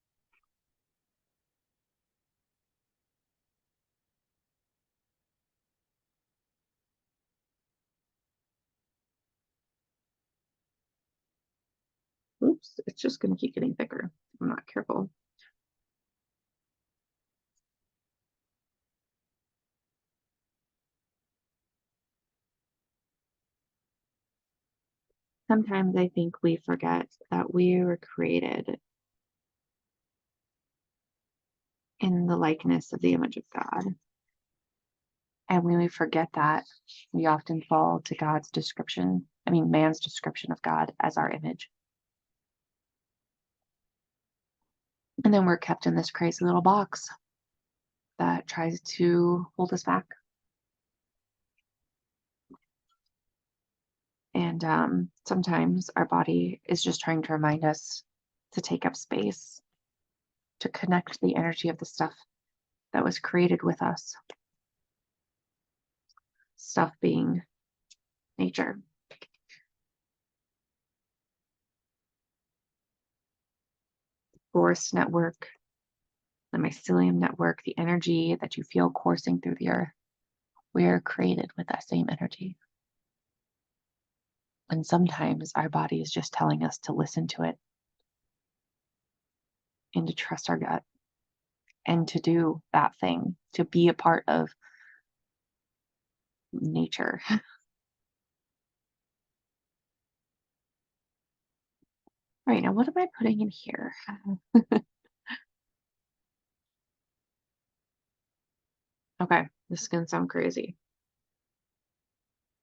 Oops, it's just gonna keep getting thicker. I'm not careful. Sometimes I think we forget that we were created in the likeness of the image of God. And when we forget that, we often fall to man's description of God as our image. And then we're kept in this crazy little box that tries to hold us back. And sometimes our body is just trying to remind us to take up space, to connect the energy of the stuff that was created with us. Stuff being nature. Forest network, the mycelium network, the energy that you feel coursing through the earth. We are created with that same energy. And sometimes our body is just telling us to listen to it and to trust our gut and to do that thing, to be a part of nature. All right, now what am I putting in here? Okay, this is going to sound crazy.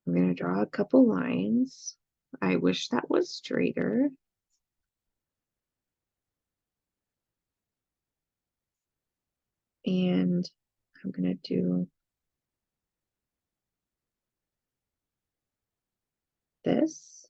I'm going to draw a couple lines. I wish that was straighter. And I'm going to do this.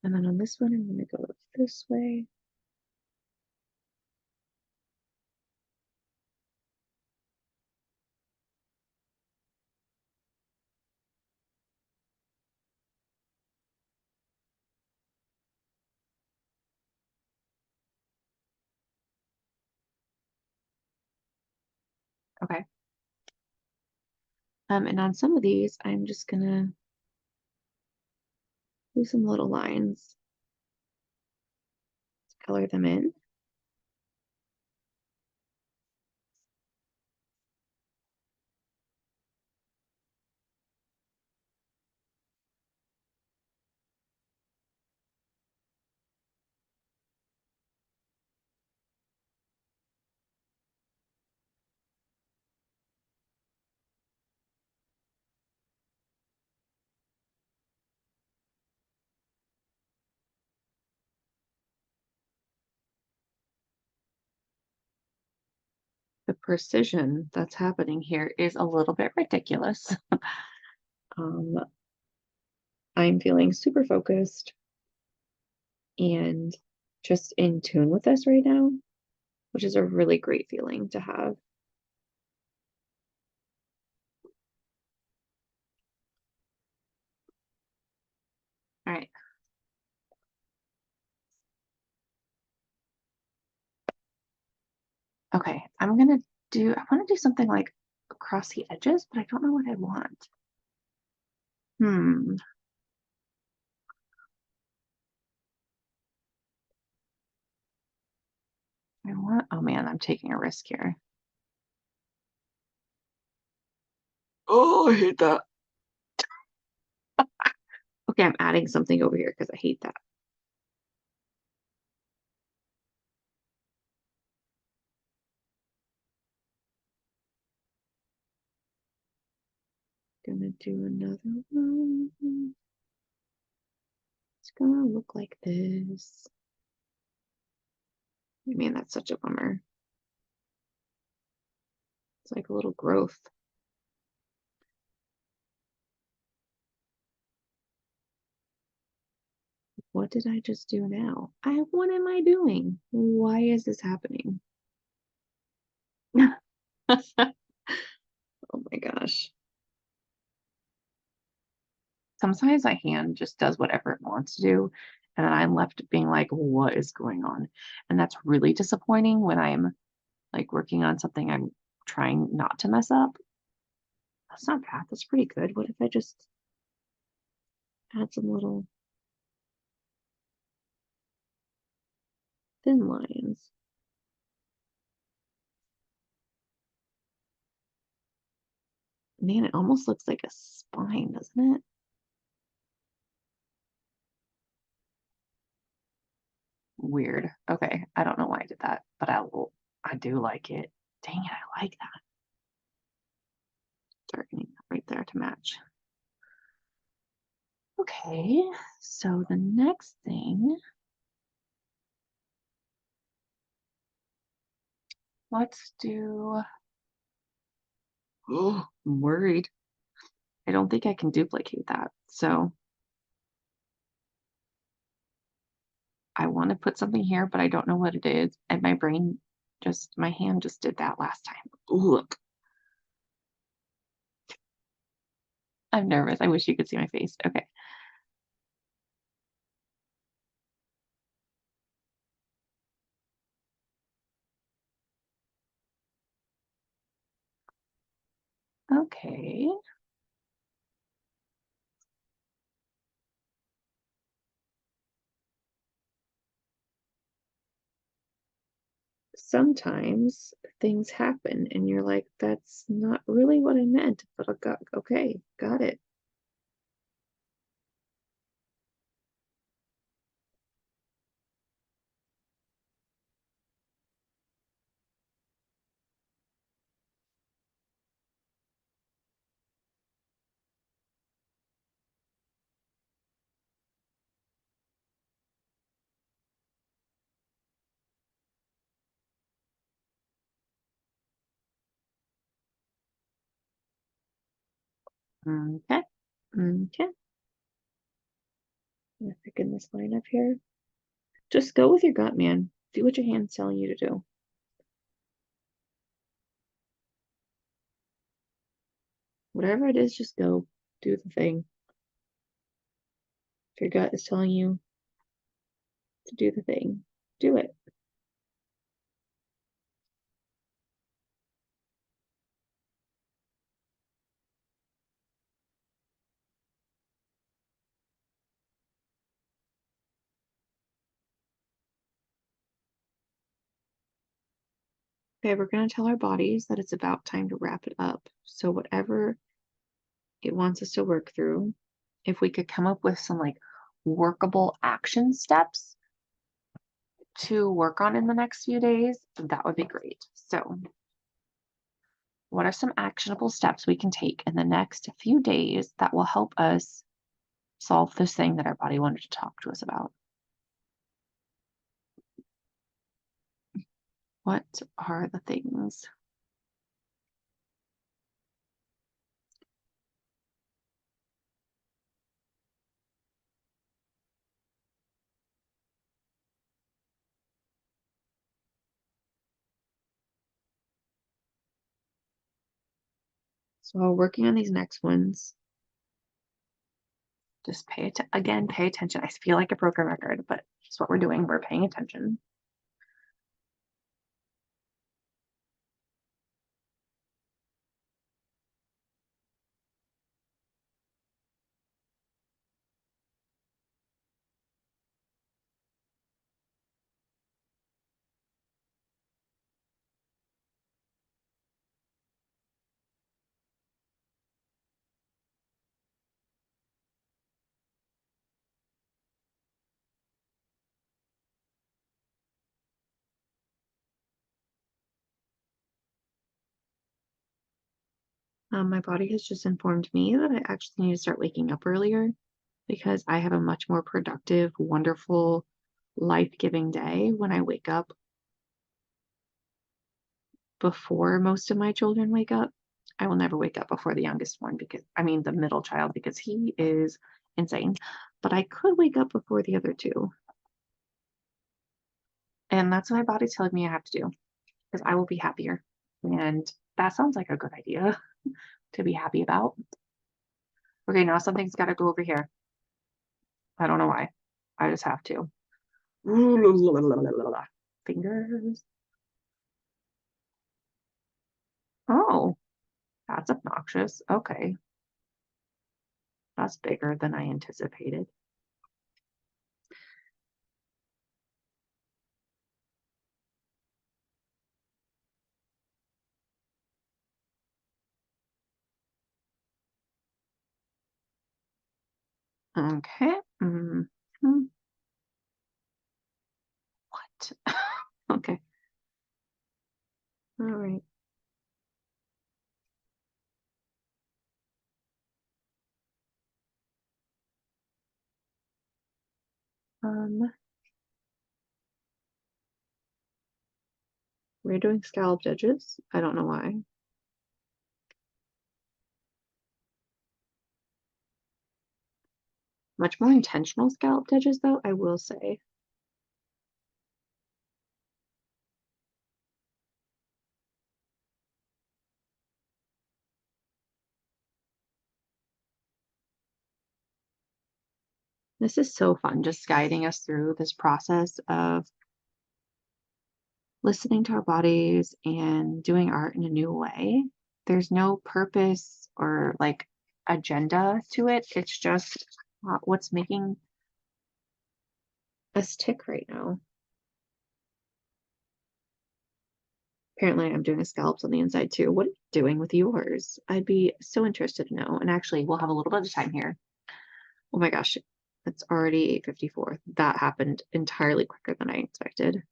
And then on this one, I'm going to go this way. Okay. And on some of these, I'm just going to do some little lines to color them in. The precision that's happening here is a little bit ridiculous. I'm feeling super focused and just in tune with this right now, which is a really great feeling to have. All right. Okay, I want to do something like across the edges, but I don't know what I want. Oh man, I'm taking a risk here. Oh, I hate that. Okay, I'm adding something over here because I hate that. Gonna do another one. It's gonna look like this. Man, that's such a bummer. It's like a little growth. What did I just do now? What am I doing? Why is this happening? Oh my gosh. Sometimes my hand just does whatever it wants to do, and then I'm left being like, what is going on? And that's really disappointing when I'm like working on something I'm trying not to mess up. That's not bad. That's pretty good. What if I just add some little thin lines? Man, it almost looks like a spine, doesn't it? Weird. Okay, I don't know why I did that, but I do like it. Dang it, I like that. Darkening that right there to match. Okay, so the next thing, let's do, oh, I'm worried. I don't think I can duplicate that. So I want to put something here, but I don't know what it is. And my hand just did that last time. Look. I'm nervous. I wish you could see my face. Okay. Okay. Sometimes things happen and you're like, that's not really what I meant, but okay, got it. Okay. Okay. I'm gonna pick in this line up here. Just go with your gut, man. Do what your hand's telling you to do. Whatever it is, just go. Do the thing. If your gut is telling you to do the thing, do it. Okay, we're going to tell our bodies that it's about time to wrap it up. So whatever it wants us to work through, if we could come up with some like workable action steps to work on in the next few days, that would be great. So what are some actionable steps we can take in the next few days that will help us solve this thing that our body wanted to talk to us about? What are the things? So while working on these next ones, just pay attention. I feel like a broken record, but it's what we're doing. We're paying attention. My body has just informed me that I actually need to start waking up earlier because I have a much more productive, wonderful, life-giving day when I wake up before most of my children wake up. I will never wake up before the youngest one the middle child, because he is insane. But I could wake up before the other two. And that's what my body's telling me I have to do, because I will be happier. And that sounds like a good idea to be happy about. Okay, now something's got to go over here. I don't know why. I just have to. Fingers. Oh, that's obnoxious. Okay. That's bigger than I anticipated. Okay. What? Okay. All right. We're doing scalloped edges. I don't know why. Much more intentional scalloped edges, though, I will say. This is so fun, just guiding us through this process of listening to our bodies and doing art in a new way. There's no purpose or like agenda to it. It's just what's making us tick right now. Apparently, I'm doing scallops on the inside too. What are you doing with yours? I'd be so interested to know. And actually, we'll have a little bit of time here. Oh my gosh, it's already 8:54. That happened entirely quicker than I expected.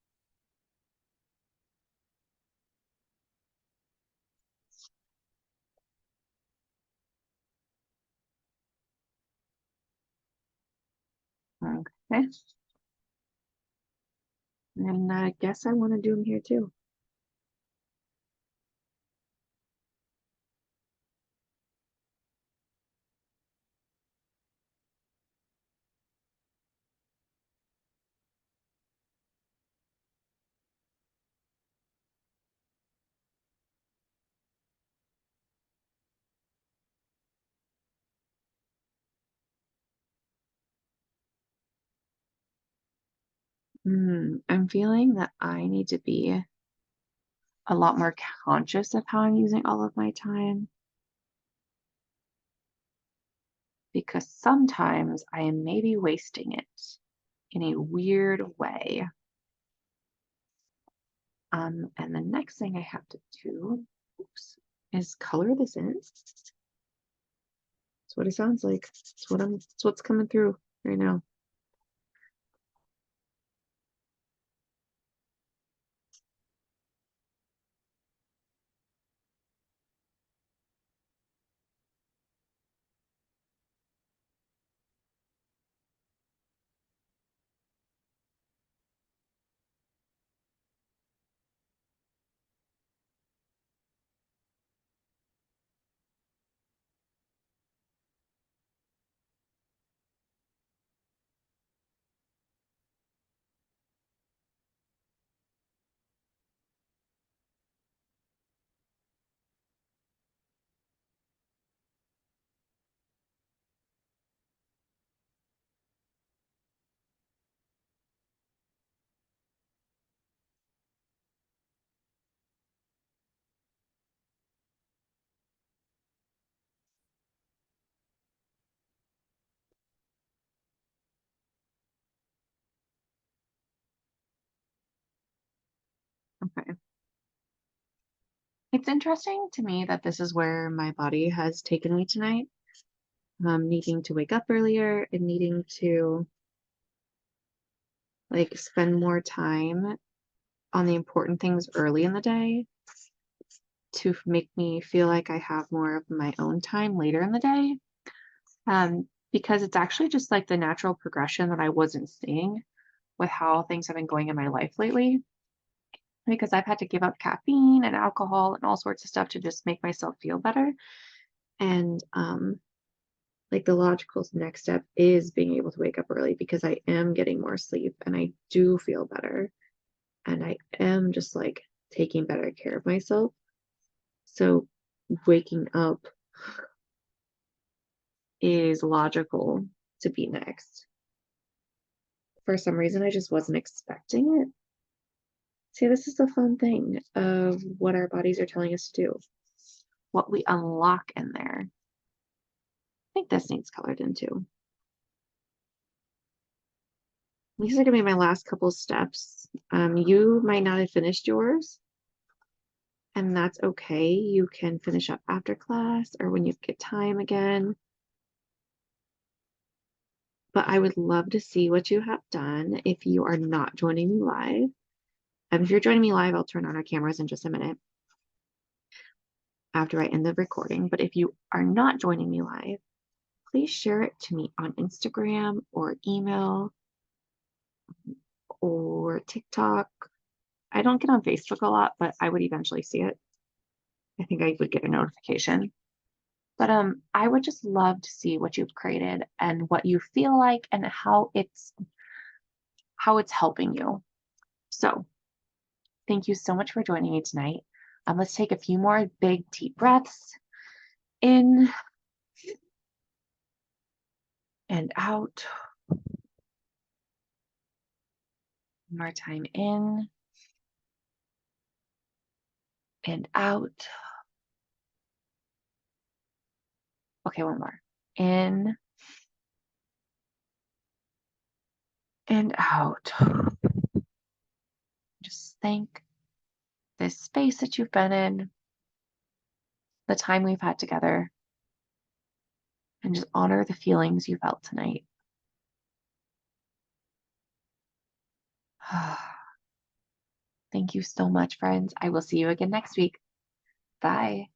Okay. And I guess I want to do them here too. I'm feeling that I need to be a lot more conscious of how I'm using all of my time, because sometimes I am maybe wasting it in a weird way. And the next thing I have to do, is color this in. That's what it sounds like. It's what's coming through right now. Okay. It's interesting to me that this is where my body has taken me tonight. Needing to wake up earlier and needing to like spend more time on the important things early in the day to make me feel like I have more of my own time later in the day. Because it's actually just like the natural progression that I wasn't seeing with how things have been going in my life lately. because I've had to give up caffeine and alcohol and all sorts of stuff to just make myself feel better. And like the logical next step is being able to wake up early because I am getting more sleep and I do feel better and I am just like taking better care of myself. So waking up is logical to be next. For some reason, I just wasn't expecting it. See, this is the fun thing of what our bodies are telling us to do, what we unlock in there. I think this needs colored in too. These are gonna be my last couple steps. You might not have finished yours, and that's okay. You can finish up after class or when you get time again. But I would love to see what you have done if you are not joining me live. If you're joining me live, I'll turn on our cameras in just a minute after I end the recording. But if you are not joining me live, please share it to me on Instagram or email or TikTok. I don't get on Facebook a lot, but I would eventually see it. I think I would get a notification. But I would just love to see what you've created and what you feel like and how it's helping you. So thank you so much for joining me tonight. Let's take a few more big deep breaths in and out. One more time in and out. Okay, one more. In and out. Just thank this space that you've been in, the time we've had together, and just honor the feelings you felt tonight. Thank you so much, friends. I will see you again next week. Bye.